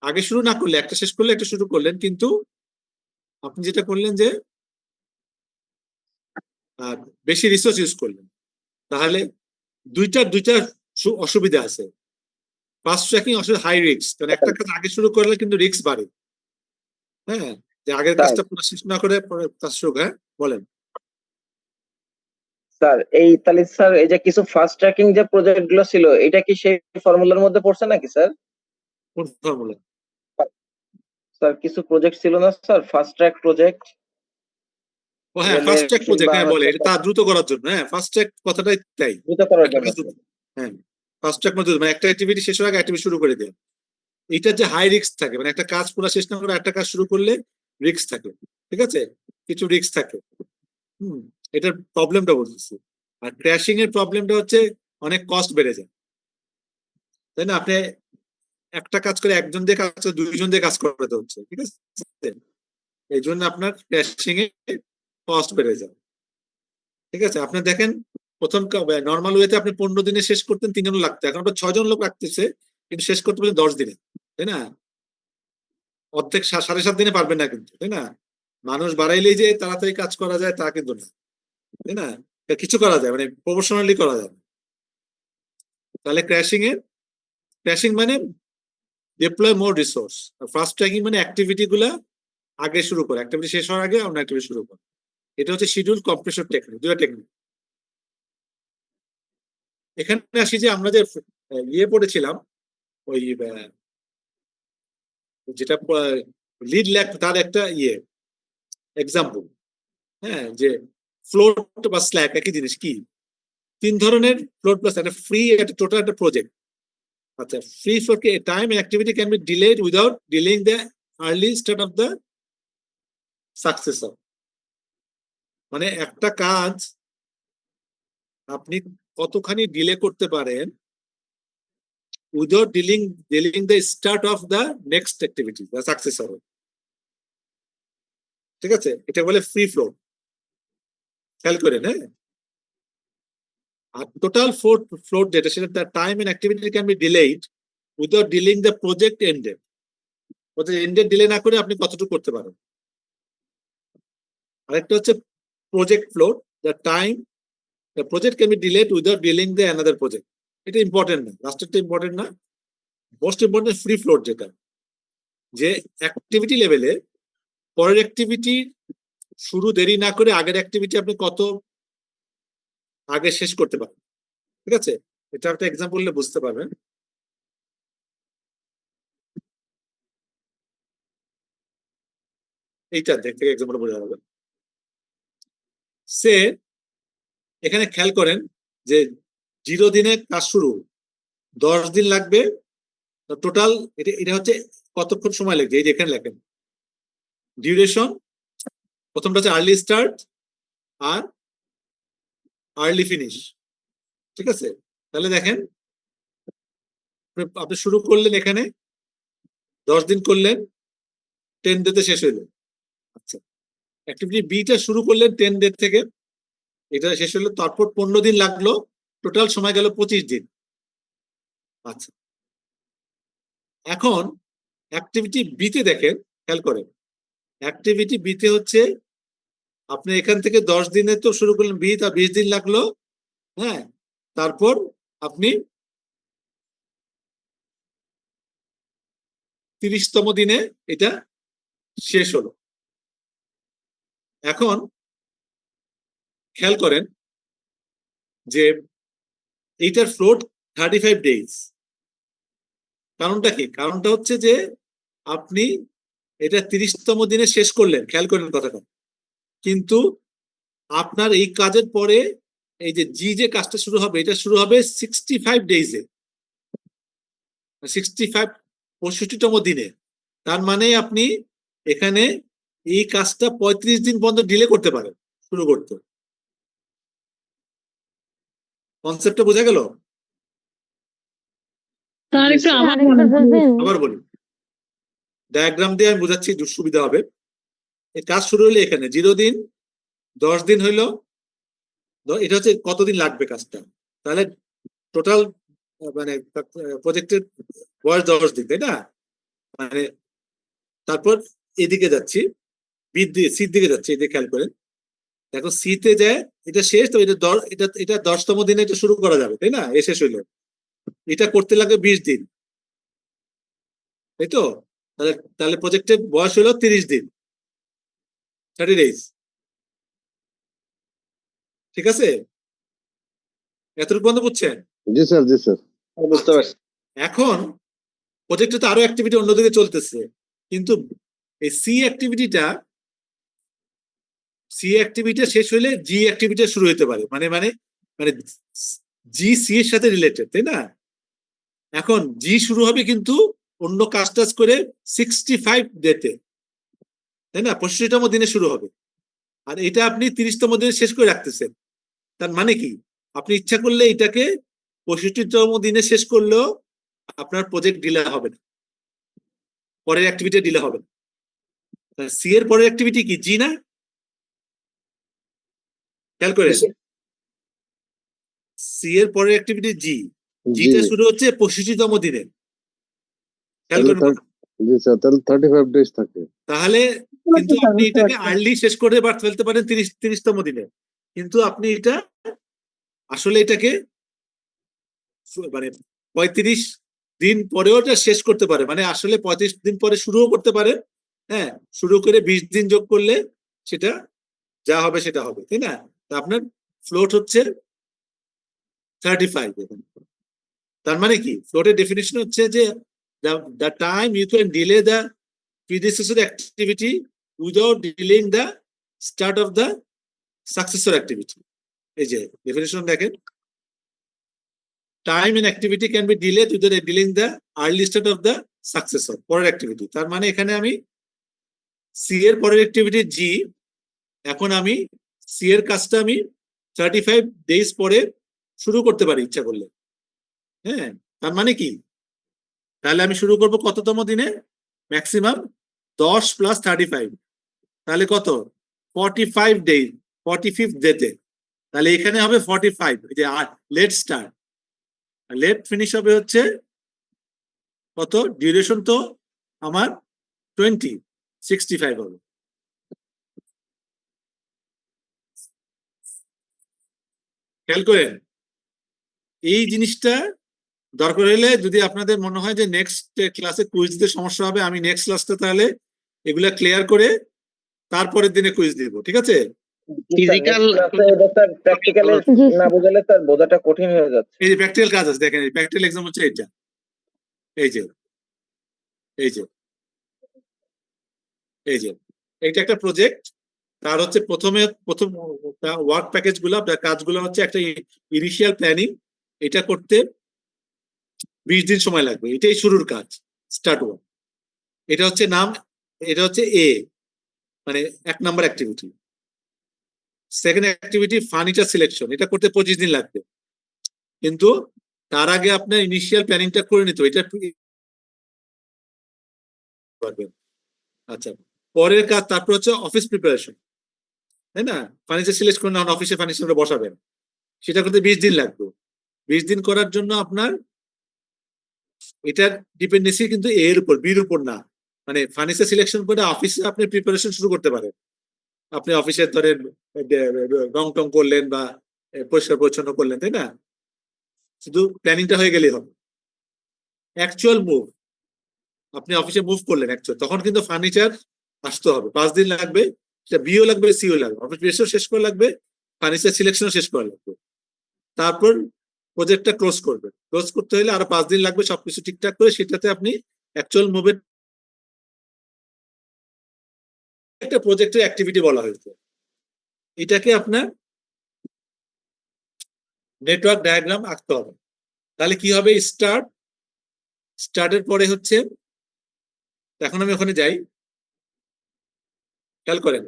আগে শুরু না করলে একটা শেষ করলে একটা শুরু করলেন, কিন্তু আপনি যেটা করলেন যে বেশি রিসোর্স ইউজ করলেন। তাহলে দুইটা অসুবিধা আছে। ফাস্ট ট্র্যাকিং আসলে হাই রিস্ক, কারণ একটা কাজ আগে শুরু করলে কিন্তু রিস্ক বাড়ে। হ্যাঁ, যে আগের কাজটা পুরো শেষ না করে পরে কাজ শুরু। হ্যাঁ বলেন। স্যার তাহলে স্যার এই যে কিছু ফাস্ট ট্র্যাকিং যে প্রজেক্ট গুলো ছিল, এটা কি সেই ফর্মুলার মধ্যে পড়ছে নাকি স্যার? কোন ফর্মুলা? স্যার কিছু প্রজেক্ট ছিল না স্যার, ফাস্ট ট্র্যাক প্রজেক্ট? ও হ্যাঁ, ফাস্ট ট্র্যাক প্রজেক্ট, হ্যাঁ বলে এটা তা দ্রুত করার জন্য। হ্যাঁ, ফাস্ট ট্র্যাক কথাটাই তাই। দ্রুত করার জন্য। হ্যাঁ, ফাস্ট ট্র্যাক মানে একটা অ্যাক্টিভিটি শেষ হওয়ার আগে অ্যাক্টিভিটি শুরু করে দেয়। এটা যে হাই রিস্ক থাকে, মানে একটা কাজ পুরো শেষ না করে একটা কাজ শুরু করলে রিস্ক থাকে। ঠিক আছে, কিছু রিস্ক থাকে। এটার প্রবলেমটা বলতেছি। আর ক্র্যাশিং এর প্রবলেমটা হচ্ছে অনেক কস্ট বেড়ে যায়, তাই না? আপনি একটা কাজ করে একজন দিয়ে কাজ করে 2জন দিয়ে কাজ করতে হচ্ছে। ঠিক আছে, এই জন্য আপনার ক্র্যাশিং এ কস্ট বেড়ে যায়। ঠিক আছে, আপনি দেখেন প্রথম নর্মাল ওয়েতে আপনি 15 দিনে শেষ করতেন 3 জন লাগতো, এখন আপনার 6 জন লোক লাগতেছে, কিন্তু শেষ করতে পারবেন 10 দিনে, তাই না? অর্ধেক 7.5 দিনে পারবেন না কিন্তু, তাই না? মানুষ বাড়াইলেই যে তাড়াতাড়ি কাজ করা যায় তা কিন্তু না, তাই না? কিছু করা যায়, মানে প্রফেশনালি করা যায়। তাহলে ক্র্যাশিং মানে ডিপ্লয় মোর রিসোর্স, আর ফাস্ট ট্র্যাকিং মানে অ্যাক্টিভিটি গুলা আগে শুরু করে, অ্যাক্টিভিটি শেষ হওয়ার আগে অন্য অ্যাক্টিভিটি শুরু করে। এটা হচ্ছে শিডিউল কম্প্রেশন টেকনিক, দুটো টেকনিক। এখানে আসি যে আমরা যে পড়েছিলাম, ওই যেটা লিড ল্যাগ, তার একটা এক্সাম্পল। হ্যাঁ, যে ফ্লোট বা স্ল্যাক একই জিনিস। কি 3 ধরনের ফ্লোট প্লাস একটা ফ্রি, একটা টোটাল, একটা প্রজেক্ট। আচ্ছা, free float time and activity can be delayed without delaying the early start of the successor. মানে একটা কাজ আপনি কতখানি ডিলে করতে পারেন without delaying the start of the next activity বা সাকসেসর। ঠিক আছে, এটা বলে ফ্রি ফ্লোট, খেয়াল করেন। হ্যাঁ, আর টোটাল ফ্লোট যেটা, সেটা time and activity can be delayed without delaying the project ended. Ended delay না করে আপনি কতটুকু করতে পারেন। আরেকটা হচ্ছে project float, the project can be delayed without delaying the another project. এটা ইম্পর্টেন্ট না, লাস্টেরটা ইম্পর্টেন্ট না। মোস্ট ইম্পর্টেন্ট ফ্রি ফ্লোট, যেটা যে অ্যাক্টিভিটি লেভেলে পরের অ্যাক্টিভিটি শুরু দেরি না করে আগের অ্যাক্টিভিটি আপনি কত আগে শেষ করতে পারেন। ঠিক আছে, এটা একটা এক্সাম্পল দিলে বুঝতে পারবেন। এইটা থেকে এক্সাম্পল বোঝা যাবে। সে এখানে খেয়াল করেন যে 0 দিনে কাজ শুরু, 10 দিন লাগবে টোটাল। এটা হচ্ছে কতক্ষণ সময় লাগবে, এই যে এখানে লেখেন ডিউরেশন, প্রথমটা হচ্ছে আর্লি স্টার্ট আর আর্লি ফিনিশ, ঠিক আছে? তাহলে দেখেন আপনি শুরু করলেন এখানে 10 দিন করলেন, 10 ডেতে শেষ হইলো। আচ্ছা, অ্যাক্টিভিটি বিটা শুরু করলেন 10 ডে থেকে, এটা শেষ হলো, তারপর 15 দিন লাগলো, টোটাল সময় গেল 25 দিন। আচ্ছা, এখন অ্যাক্টিভিটি বিতে দেখেন, খেয়াল করেন অ্যাক্টিভিটি বিতে হচ্ছে আপনি এখান থেকে 10 দিনে তো শুরু করলেন, 20 দিন লাগলো, হ্যাঁ, তারপর আপনি 30তম দিনে এটা শেষ হলো। এখন খেয়াল করেন যে এইটার ফ্লোট 35 ডেজ। কারণটা কি? কারণটা হচ্ছে যে আপনি এটা 30তম দিনে শেষ করলেন, খেয়াল করেন কথাটা, কিন্তু আপনার এই কাজের পরে এই যে যে কাজটা শুরু হবে, এটা শুরু হবে 65 ডেজে, 65 দিনে। তার মানে আপনি এখানে এই কাজটা 35 দিন পর্যন্ত ডিলে করতে পারেন শুরু করতে। কনসেপ্টটা বোঝা গেল? স্যার একটু স্যার। আবার বলবেন? আবার বলি, ডায়াগ্রাম দিয়ে আমি বোঝাচ্ছি, সুবিধা হবে। এই কাজ শুরু হলে এখানে 0 দিন, 10 দিন হইলো, এটা হচ্ছে কতদিন লাগবে কাজটা, তাহলে টোটাল মানে প্রজেক্টের বয়স 10 দিন, তাই না? মানে তারপর এদিকে যাচ্ছি, সির দিকে যাচ্ছে, এদিকে খেয়াল করেন, দেখো সিতে যায় এটা শেষ, তো এটা 10তম দিনে এটা শুরু করা যাবে, তাই না? এ শেষ হইলো, এটা করতে লাগবে 20 দিন, তাই তো? তাহলে প্রজেক্টের বয়স হলো 30 দিন, 30 ডেজ, ঠিক আছে? এতটুকু বন্ধ বুঝছেন? জি স্যার, জি স্যার। বুঝতে পারছি। এখন প্রজেক্টে তো আরো অ্যাক্টিভিটি অন্যদিকে চলতেছে, কিন্তু এই সি অ্যাক্টিভিটি শেষ হইলে জি অ্যাক্টিভিটি শুরু হতে পারে, মানে মানে মানে জি সি এর সাথে রিলেটেড, তাই না? এখন জি শুরু হবে কিন্তু অন্য কাজ টাজ করে 65 ডেতে, তাই না? 65তম দিনে শুরু হবে, আর এটা আপনি 30তম দিনে শেষ করে রাখতেছেন। তার মানে কি, আপনি ইচ্ছা করলে এটাকে 65তম দিনে শেষ করলেও আপনার প্রজেক্ট ডিলে হবে না, পরের অ্যাক্টিভিটি ডিলে হবে না। সি এর পরের অ্যাক্টিভিটি কি? জি না? খেয়াল করেন, সি এর পরের অ্যাক্টিভিটি জি, জি জিটা শুরু হচ্ছে 65তম দিনে, খেয়াল তাহলে করেন। জি স্যার, তাহলে 35 ডেজ থাকে। তাহলে কিন্তু আপনি এটাকে আর্লি শেষ করে বা ফেলতে পারেন 30তম দিনে, কিন্তু আপনি এটা আসলে এটাকে মানে 35 দিন পরেও এটা শেষ করতে পারে, মানে আসলে 35 দিন পরে শুরুও করতে পারে, হ্যাঁ, শুরু করে 20 দিন যোগ করলে সেটা যা হবে সেটা হবে, তাই না? তা আপনার ফ্লোট হচ্ছে 35। তার মানে কি, ফ্লোটের ডেফিনিশন হচ্ছে যে the time you can delay the predecessor activity without delaying the start of the successor activity. এই যে ডেফিনিশন দেখেন, time and activity can be delayed without delaying the early start of the successor, পরের activity. তার মানে এখানে আমি C এর পরের অ্যাক্টিভিটি জি, এখন আমি সি এর কাজটা আমি 35 ডেজ পরে শুরু করতে পারি ইচ্ছা করলে, হ্যাঁ। তার মানে কি, তাহলে আমি শুরু করব কততম দিনে? ম্যাক্সিমাম 10 + 35, তাহলে কত? 45 ডেজ, 45th ডেতে। তাহলে এখানে হবে 45, এই যে লেট স্টার্ট, লেট ফিনিশ হবে হচ্ছে কত? ডিউরেশন তো আমার 20, 65 হবে। খেয়াল করেন এই জিনিসটা, দরকার হলে যদি আপনাদের মনে হয় যে নেক্সট ক্লাসে কুইজ দিতে সমস্যা হবে, আমি নেক্সট ক্লাসটা তাহলে এগুলা ক্লিয়ার করে তারপরের দিনে কুইজ দিব, ঠিক আছে? ফিজিক্যাল প্র্যাকটিক্যালে জি না বোঝালে স্যার বোঝাটা কঠিন হয়ে যাচ্ছে। এই যে প্র্যাকটিক্যাল কাজ আছে, দেখেন প্র্যাকটিক্যাল এক্সাম হচ্ছে এটা, এই যে এই যে এই যে এইটা একটা প্রজেক্ট, তার হচ্ছে প্রথম ওয়ার্ক প্যাকেজ গুলা, কাজগুলো হচ্ছে একটা ইনিশিয়াল প্ল্যানিং, এটা করতে 20 দিন সময় লাগবে, এটাই শুরুর কাজ, স্টার্ট ওয়ার্ক। এটা হচ্ছে নাম, এটা হচ্ছে এ, মানে 1 number activity. Second activity furniture selection, এটা করতে 25 দিন লাগবে, কিন্তু তার আগে আপনার ইনিশিয়াল প্ল্যানিংটা করে নিতে হবে, এটা পারবেন। আচ্ছা, পরের কাজ তারপর হচ্ছে অফিস প্রিপারেশন, তাই না? ফার্নিচার সিলেক্ট করে না অফিসে ফার্নিচার বসাবেন, সেটা করতে 20 দিন লাগবে। 20 দিন করার জন্য আপনার এটার ডিপেন্ডেন্সি কিন্তু এর উপর, বির উপর না। মানে ফার্নিচার সিলেকশন করে অফিসে আপনি প্রিপারেশন শুরু করতে পারেন। আপনি অফিসের ধরেন রং টং করলেন বা পরিষ্কার পরিচ্ছন্ন করলেন, তাই না? শুধু প্ল্যানিংটা হয়ে গেলেই হবে। অ্যাকচুয়াল মুভ, আপনি অফিসে মুভ করলেন অ্যাকচুয়াল, তখন কিন্তু ফার্নিচার আসতে হবে, 5 দিন লাগবে। সেটা বিও লাগবে, সিও লাগবে, অফিস বেসও শেষ করা লাগবে, ফার্নিচার সিলেকশনও শেষ করা লাগবে। তারপর প্রজেক্টটা ক্লোজ করবে, ক্লোজ করতে হলে আরো 5 দিন লাগবে সবকিছু ঠিকঠাক করে, সেটাতে আপনি অ্যাকচুয়াল মুভের একটা প্রজেক্টের অ্যাক্টিভিটি বলা হয়েছে। এটাকে আপনার নেটওয়ার্ক ডায়াগ্রাম আঁকতে হবে। তাহলে কি হবে? স্টার্টের পরে হচ্ছে, এখন আমি ওখানে যাই, খেয়াল করেন।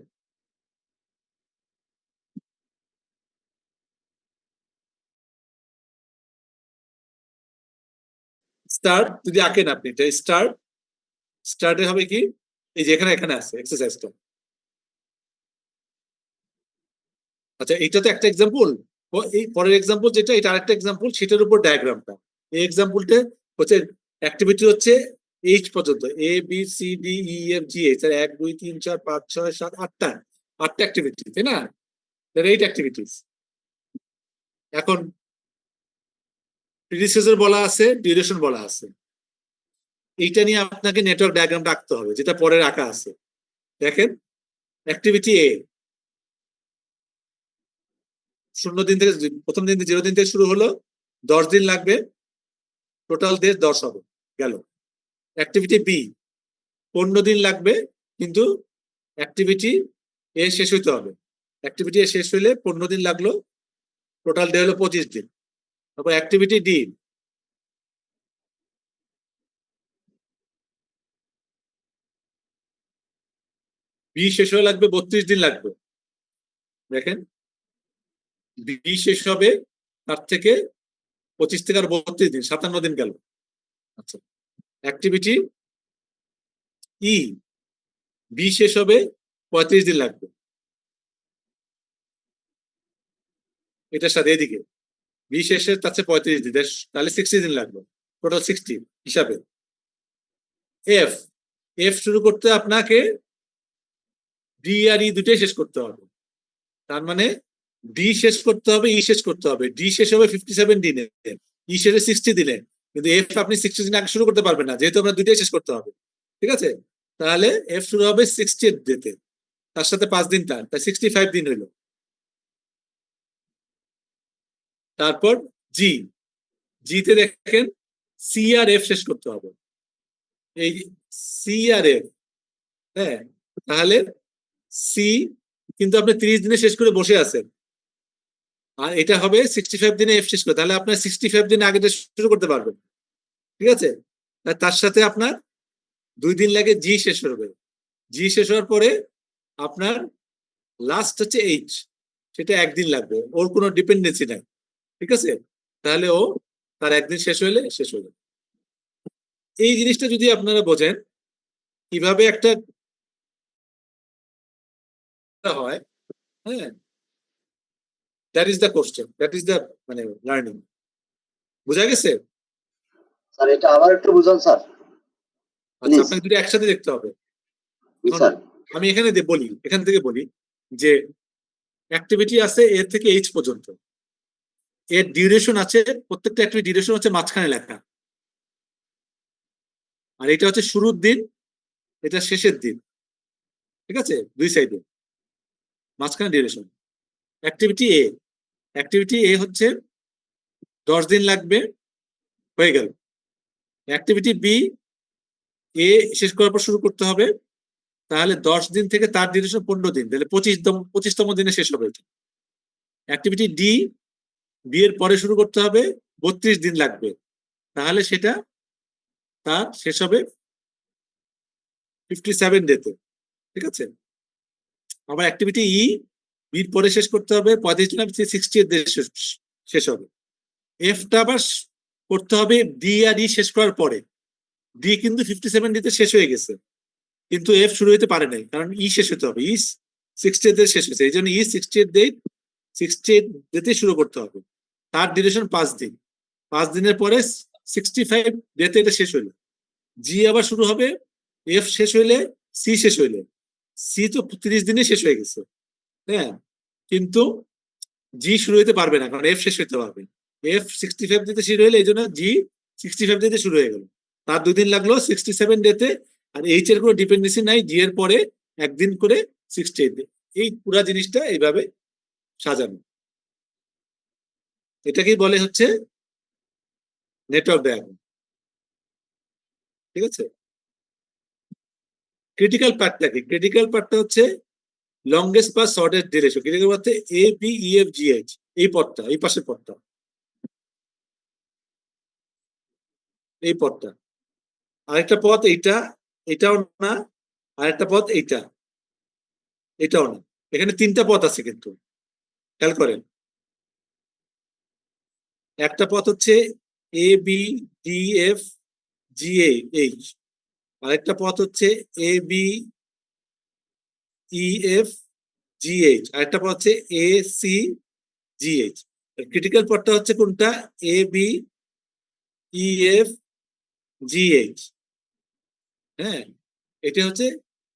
স্টার্ট যদি আঁকেন আপনি, স্টার্টে হবে কি, এই যে এখানে আছে এক্সারসাইজটা। আচ্ছা, এইটা তো একটা এক্সাম্পল। এই পরের এক্সাম্পল যেটা, এটা আরেকটা এক্সাম্পল, সেটার উপর ডায়াগ্রামটা। এই এক্সাম্পলটা হচ্ছে অ্যাক্টিভিটি হচ্ছে এইচ পর্যন্ত, A B C D E F G H, 1 2 3 4 5 6 7 8টা অ্যাক্টিভিটি, তাই না? 8 অ্যাক্টিভিটিস। এখন প্রিডিসেসর বলা আছে, ডিউরেশন বলা আছে। এইটা নিয়ে আপনাকে নেটওয়ার্ক ডায়াগ্রামটা আঁকতে হবে, যেটা পরের আঁকা আছে। দেখেন, অ্যাক্টিভিটি এ 0 দিন থেকে, প্রথম দিন 0 দিন থেকে শুরু হলো, 10 দিন লাগবে, টোটাল ডেজ 10 হবে, গেল। অ্যাক্টিভিটি বি 15 দিন লাগবে, কিন্তু অ্যাক্টিভিটি এ শেষ হইতে হবে। অ্যাক্টিভিটি এ শেষ হইলে 15 দিন লাগলো, টোটাল ডে হলো 25 দিন। তারপর অ্যাক্টিভিটি ডি, বি শেষ হয়ে লাগবে 32 দিন লাগবে। দেখেন, বি শেষ হবে, তার থেকে 25 থেকে আর 32 দিন, 57 দিন গেল। আচ্ছা, অ্যাক্টিভিটি ই, বি শেষ হবে, 35 দিন লাগবে। এটার সাথে এদিকে বি শেষে তার চেয়ে 35 দিন, তাহলে 60 দিন লাগবে, টোটাল 60 হিসাবে। এফ, শুরু করতে আপনাকে ডি আর ই দুটোই শেষ করতে হবে। তার মানে ডি শেষ করতে হবে, ই শেষ করতে হবে। ডি শেষ হবে 57 দিনে, ই শেষে 60 দিনে, কিন্তু এফ আপনি 60 দিন আগে শুরু করতে পারবেন না, যেহেতু আপনার দুটোই শেষ করতে হবে। ঠিক আছে? তাহলে এফ শুরু হবে 60 ডেতে, তার সাথে 5 দিন তার, তাই 65 দিন হইল। তারপর জি, জিতে দেখেন সি আর এফ শেষ করতে হবে। এই সি আর এফ, হ্যাঁ, তাহলে সি কিন্তু আপনি 30 দিনে শেষ করে বসে আছেন, আর এটা হবে 65 দিনে এফ শেষ করে, তাহলে আপনার 65 দিনে আগে শুরু করতে পারবেন। ঠিক আছে? তার সাথে আপনার 2 দিন লাগে জি শেষ হবে। জি শেষ হওয়ার পরে আপনার লাস্ট হচ্ছে এইচ, সেটা 1 দিন লাগবে, ওর কোনো ডিপেন্ডেন্সি নাই। ঠিক আছে? তাহলে ও তার 1 দিন শেষ হলে শেষ হয়ে যাবে। এই জিনিসটা যদি আপনারা বোঝেন কিভাবে একটা হয়, হ্যাঁ, that is the question, that is the মানে লার্নিং। বোঝা গেছে? স্যার এটা আবার একটু বুঝান স্যার। আচ্ছা, আপনাকে দুটো একসাথে দেখতে হবে। স্যার আমি এখানে বলি, এখান থেকে বলি যে অ্যাক্টিভিটি আছে এ থেকে এইচ পর্যন্ত, এর ডিউরেশন আছে, প্রত্যেকটা অ্যাক্টিভিটি ডিউরেশন হচ্ছে মাঝখানে লেখা, আর এটা হচ্ছে শুরুর দিন, এটা শেষের দিন। ঠিক আছে? দুই সাইডে মাঝখানে ডিউরেশন। অ্যাক্টিভিটি এ হচ্ছে 10 দিন লাগবে, হয়ে গেল। অ্যাক্টিভিটি বি, এ শেষ করার পর শুরু করতে হবে, তাহলে 10 দিন থেকে তার ডিউরেশন 15 দিন, তাহলে 25তম দিনে শেষ হবে। অ্যাক্টিভিটি ডি, বি এর পরে শুরু করতে হবে, 32 দিন লাগবে, তাহলে সেটা তার শেষ হবে 57 ডেতে, ঠিক আছে। আবার অ্যাক্টিভিটি ই বির পরে শেষ করতে হবে 65 ডে শেষ হবে। এফটা আবার করতে হবে ডি আর ই শেষ করার পরে। ডি কিন্তু 57 ডিতে শেষ হয়ে গেছে, কিন্তু এফ শুরু হতে পারে নাই, কারণ ই শেষ হতে হবে। ই 68 ডে শেষ হয়েছে, এই জন্য ই 68 ডেতে শুরু করতে হবে। তার ডিউরেশন 5 দিন। 5 দিনের পরে 65 ডেতে এটা শেষ হইলো। জি আবার শুরু হবে এফ শেষ হইলে, সি শেষ হইলে। সি তো 30 দিনে শেষ হয়ে গেছে, হ্যাঁ, কিন্তু জি শুরু হইতে পারবে না, কারণ এফ শেষ হইতে পারবে। এফ 65 দিতে শুরু হইলে, এই জন্য জি 65 দিতে শুরু হয়ে গেল। তার 2 দিন লাগলো 67 ডেতে। আর এইচ এর কোনো ডিপেন্ডেন্সি নাই, জি এর পরে একদিন করে 68 ডে। এই পুরা জিনিসটা এইভাবে সাজানো, এটাকেই বলে হচ্ছে নেটওয়ার্ক ডায়াগ্রাম, ঠিক আছে। ক্রিটিক্যাল পার্টটা কি? ক্রিটিক্যাল পার্টটা হচ্ছে longest path shortest duration. Critical পাথে A B E F G H, এই পথটা, এই পাশের পথটা, এই পথটা। আরেকটা পথ এইটা, এটাও না। আরেকটা পথ এইটা, এটাও না। এখানে 3টা পথ আছে কিন্তু, খেয়াল করেন। একটা পথ হচ্ছে A B D F G H, আরেকটা পথ হচ্ছে A B E F G H, আরেকটা পথ হচ্ছে A C G H. Critical পথটা হচ্ছে কোনটা? A B E F G H, হ্যাঁ, এটা হচ্ছে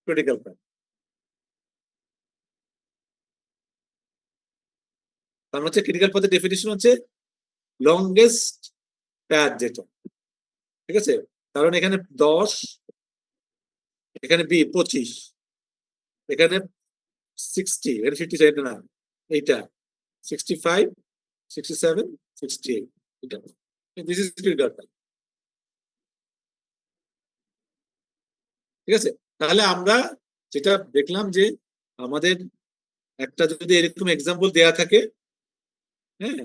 ক্রিটিক্যাল পথ। তার হচ্ছে ক্রিটিক্যাল পথের ডেফিনিশন হচ্ছে লংগেস্ট প্যাথ যেটা, ঠিক আছে। কারণ এখানে 10, এখানে 25, এখানে 60, এখানে 57 না, এইটা 65, 67, 68, এটা দিস ইজ ক্রিটিক্যাল পথ, ঠিক আছে। তাহলে আমরা যেটা দেখলাম যে আমাদের একটা যদি এরকম এক্সাম্পল দেয়া থাকে, হ্যাঁ,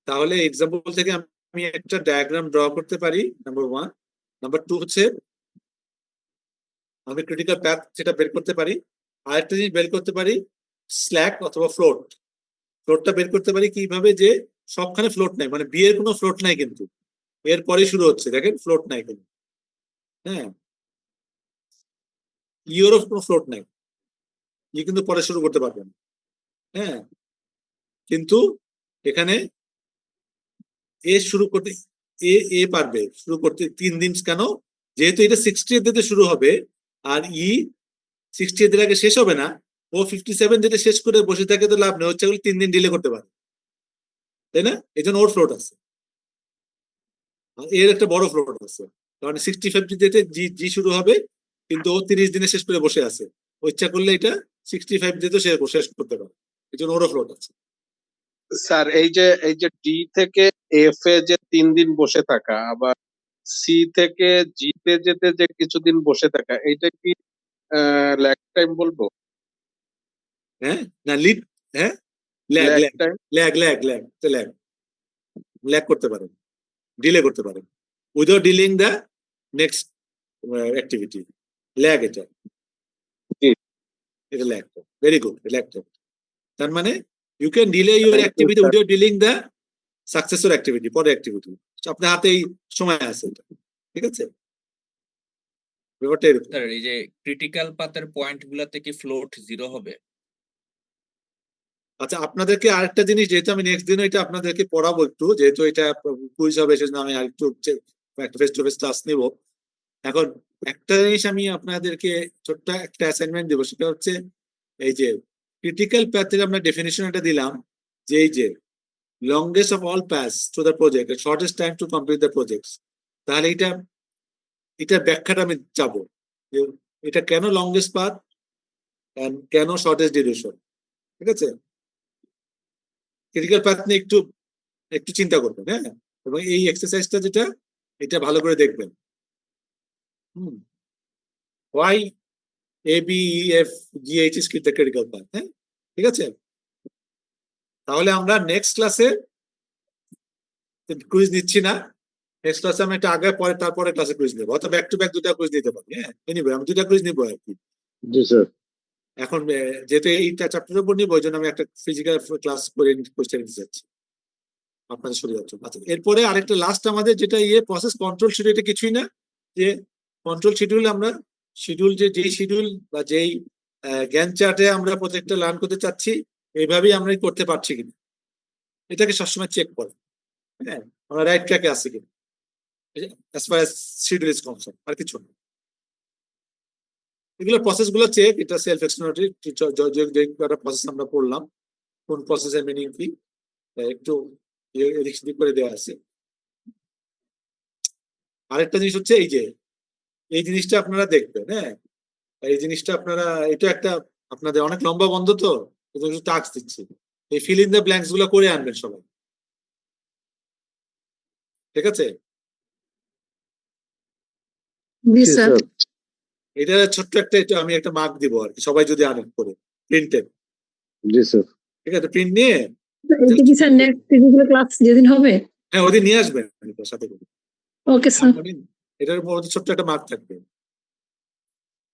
তাহলে এক্সাম্পল থেকে আমি একটা ডায়াগ্রাম ড্র করতে পারি, নাম্বার 1। নাম্বার 2 হচ্ছে আমি ক্রিটিক্যাল প্যাথ সেটা বের করতে পারি। আরেকটা জিনিস বের করতে পারি, স্ল্যাক অথবা ফ্লোট। ফ্লোটটা বের করতে পারি কিভাবে, যে সবখানে ফ্লোট নাই, মানে বি এর কোনো ফ্লোট নাই, কিন্তু এর পরে শুরু হচ্ছে, দেখেন ফ্লোট নাই কিন্তু, হ্যাঁ। ইউরোপ কোনো ফ্লোট নাই, ই কিন্তু পরে শুরু করতে পারবেন, হ্যাঁ। কিন্তু এখানে এ শুরু করতে, এ পারবে শুরু করতে 3 দিন, কেন? যেহেতু এটা 60 দিতে শুরু হবে, আর ই 60 দিন আগে শেষ হবে না, ও 57 দিতে শেষ করে বসে থাকে, তো লাভ নেই, হচ্ছে 3 দিন ডিলে করতে পারে, তাই না? এই জন্য ওর ফ্লোট আছে। আর এর একটা বড় ফ্লোট আছে, কারণ 65 দিতে জি জি শুরু হবে, কিন্তু ও 30 দিনে শেষ করে বসে আছে, ও ইচ্ছা করলে এটা 65 দিতে শেষ করতে পারে, এই জন্য ওরও ফ্লোট আছে। স্যার এই যে ডি থেকে এফ এ যে 3 দিন বসে থাকা, আবার সি থেকে জি তে যেতে যে কিছুদিন বসে থাকা, এইটা কি ল্যাগ টাইম বলবো? হ্যাঁ, না লিড, হ্যাঁ, lag lag lag time. Lag lag lag lag lag করতে পারেন, ডিলে করতে পারেন, without delaying the next activity. Lag এটা, জি। এটা ল্যাগ, ভেরি গুড, ল্যাগ। তার মানে you can delay your Thank you, activity sir. Without delaying the successor activity, পরের অ্যাক্টিভিটি। আপনার হাতেই সময় আছে এটা, ঠিক আছে, ব্যাপারটা এরকম। স্যার এই যে ক্রিটিক্যাল পাথের পয়েন্ট গুলাতে কি ফ্লোট 0 হবে? আচ্ছা, আপনাদেরকে আরেকটা জিনিস, যেহেতু আমি নেক্সট দিন এটা আপনাদেরকে পড়াবো একটু, যেহেতু এটা কুইজ হবে, সেজন্য আমি আরেকটু ফেস টু ফেস ক্লাস নিব। এখন একটা জিনিস আমি আপনাদেরকে ছোট্ট একটা অ্যাসাইনমেন্ট দেবো, সেটা হচ্ছে এই যে ক্রিটিক্যাল প্যাথের আমরা ডেফিনেশনটা দিলাম, যে এই যে longest of all paths to the project, the shortest time to complete the projects. তাহলে এটা ব্যাখ্যাটা আমি যাবো, যে এটা কেন লংগেস্ট পাথ, কেন শর্টেস্ট ডিউরেশন, ঠিক আছে। ক্রিটিক্যাল পাথ নিয়ে একটু একটু চিন্তা করবেন, হ্যাঁ, এবং এই এক্সারসাইজটা যেটা, এটা ভালো করে দেখবেন। Y A B E F G H is the critical path, হ্যাঁ, ঠিক আছে। তাহলে আমরা নেক্সট ক্লাসে কুইজ নিচ্ছি না, নেক্সট ক্লাসে আমি একটা আগে পরে তারপরে ক্লাসে কুইজ নেবো, অথবা ব্যাক টু ব্যাক দুটা কুইজ নিতে পারি। হ্যাঁ এনিওয়ে আমি দুটা কুইজ নিবো আর কি। জি স্যার। এখন যেহেতু এইটা চ্যাপ্টারের উপর নিবো, ওই জন্য আমি একটা ফিজিক্যাল ক্লাস করে কোয়েশ্চেন নিতে চাচ্ছি আপনাদের শরীর জন্য। আচ্ছা এরপরে আরেকটা লাস্ট আমাদের যেটা প্রসেস কন্ট্রোল শিডিউল, এটা কিছুই না, যে কন্ট্রোল শিডিউল আমরা শিডিউল যেই শিডিউল বা যেই জ্ঞান চার্টে আমরা প্রজেক্টটা লার্ন করতে চাচ্ছি এইভাবেই আমরা করতে পারছি কিনা এটাকে সবসময় চেক করে, হ্যাঁ আমরা রাইট ট্র্যাকে আছি কিনা as far as schedule is concern, আর কিছু না। এগুলো প্রসেস গুলো চেক, এটা সেলফ এক্সপ্লেনেটরি, যে কটা প্রসেস আমরা পড়লাম কোন প্রসেসের মিনিং কি একটু এদিক সেদিক করে দেওয়া আছে। আরেকটা জিনিস হচ্ছে এই জিনিসটা আপনারা দেখবেন, হ্যাঁ এই জিনিসটা আপনারা, এটা একটা আপনাদের অনেক লম্বা বন্ধ তো কিছু টাস্ক দিচ্ছি, এই ফিল ইন দ্য ব্ল্যাঙ্কস গুলো করে আনবেন সবাই, ঠিক আছে? জি জি স্যার। স্যার। এটা ছোট্ট একটা আমি একটা মার্ক দিব আর কি, সবাই যদি আনেন করে প্রিন্টেড, জি স্যার। ঠিক আছে? প্রিন্ট নিয়ে এটা কি স্যার নেক্সট ফিজিক্যাল ক্লাস যেদিন হবে? হ্যাঁ ওদিন নিয়ে আসবেন এটার সাথে করে। Okay sir. এটার মধ্যে ছোট্ট একটা মার্ক থাকবে,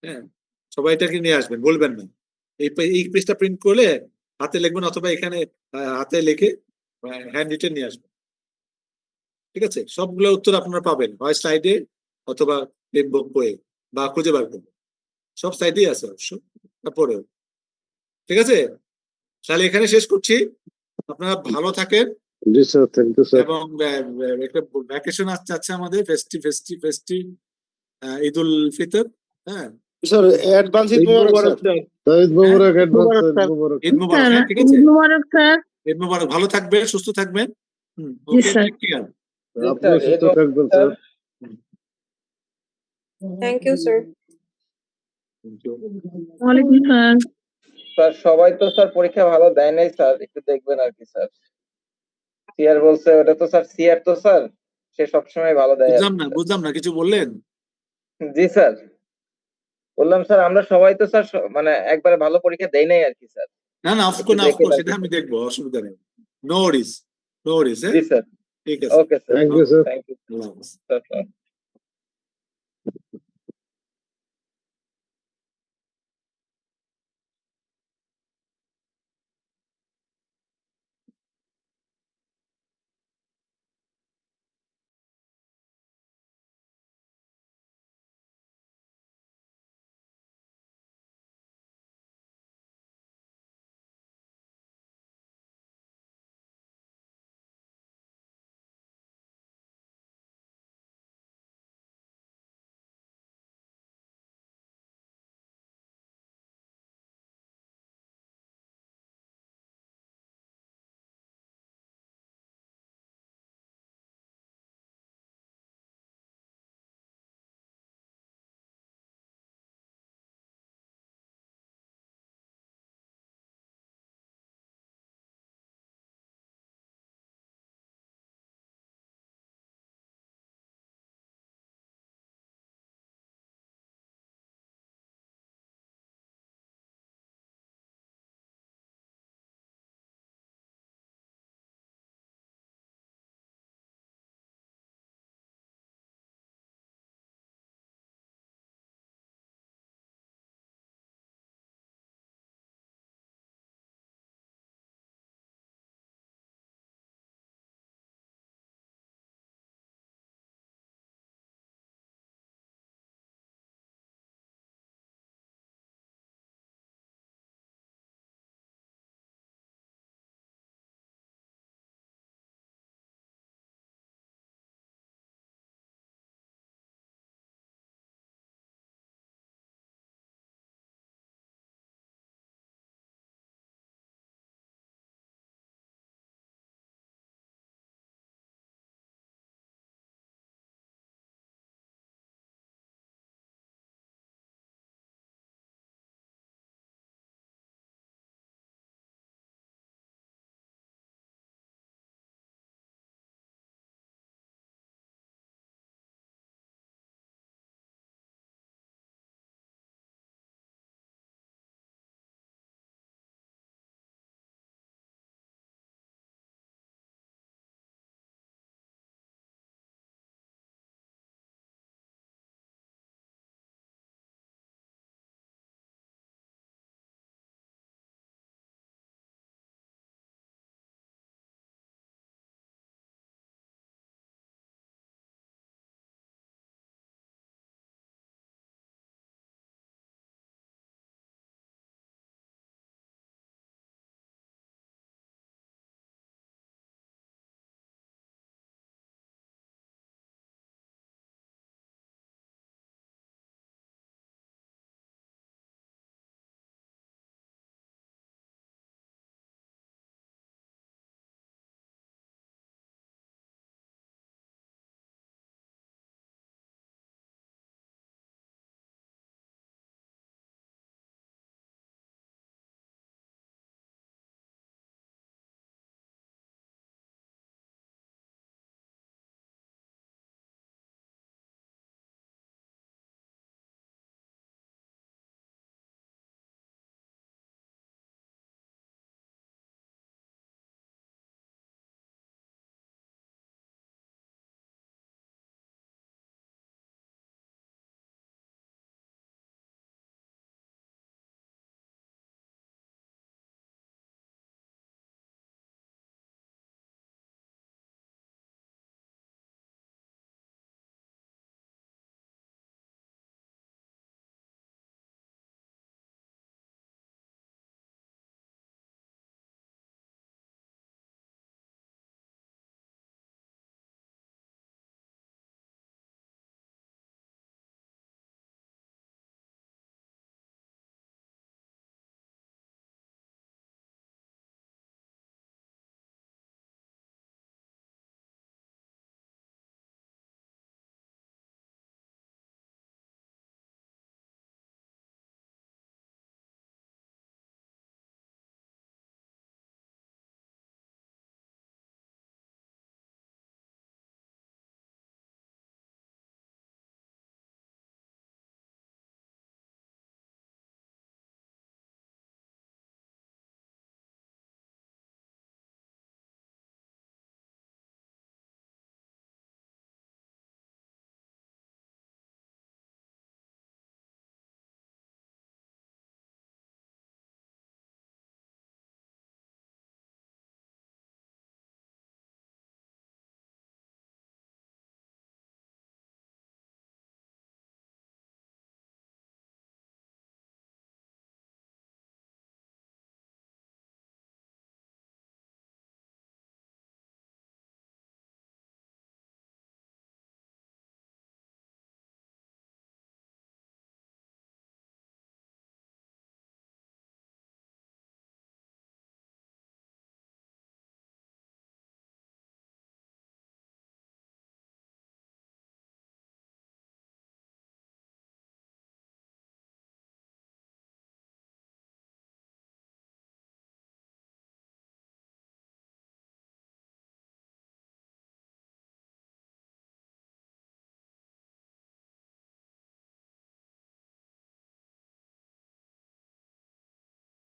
হ্যাঁ সবাই এটাকে নিয়ে আসবেন, বলবেন না। এই পেজটা প্রিন্ট করলে হাতে লিখবেন, অথবা এখানে হাতে লিখে হ্যান্ড রিটেন নিয়ে আসবেন, ঠিক আছে? সবগুলো উত্তর আপনারা পাবেন হয় স্লাইডে অথবা বুক বইয়ে, বা খুঁজে বার করবেন, সব সাইডেই আছে অবশ্য। তারপরে ঠিক আছে, তাহলে এখানে শেষ করছি। আপনারা ভালো থাকেন, জি স্যার, থ্যাংক ইউ স্যার। এবং একটা ভ্যাকেশন আসছে আমাদের, ফেস্টি ঈদুল ফিতর, হ্যাঁ স্যার অ্যাডভান্স ঈদ মোবারক স্যার। ঈদ মোবারক, অ্যাডভান্স ঈদ মোবারক। ঈদ মুবারক, হ্যাঁ ঠিক ঈদ আছে, মুবারক স্যার। ঈদ মুবারক, ভালো থাকবেন, সুস্থ থাকবেন। জি ওকে, স্যার। Take care. আপনিও সুস্থ থাকবেন sir. Thank you, sir. Thank you. ওয়ালাইকুম স্যার। স্যার সবাই তো স্যার পরীক্ষা ভালো দেয় নাই স্যার, একটু দেখবেন আর কি স্যার। সিআর বলছে ওটা তো স্যার, সিআর তো স্যার সে সবসময় ভালো দেয় আর কি। বুঝলাম না কিছু বললেন? জি স্যার, বললাম স্যার আমরা সবাই তো স্যার মানে একবারে ভালো পরীক্ষা দেই নাই আর কি স্যার। না একটু দেখেন অফকোর্স আর সেটা কি আমি স্যার। দেখবো, অসুবিধা নেই। নো ওয়ারিজ, হ্যাঁ জি স্যার। ঠিক আছে। Okay sir, thank you sir. Thank you আল্লাহ হাফেজ। স্যার।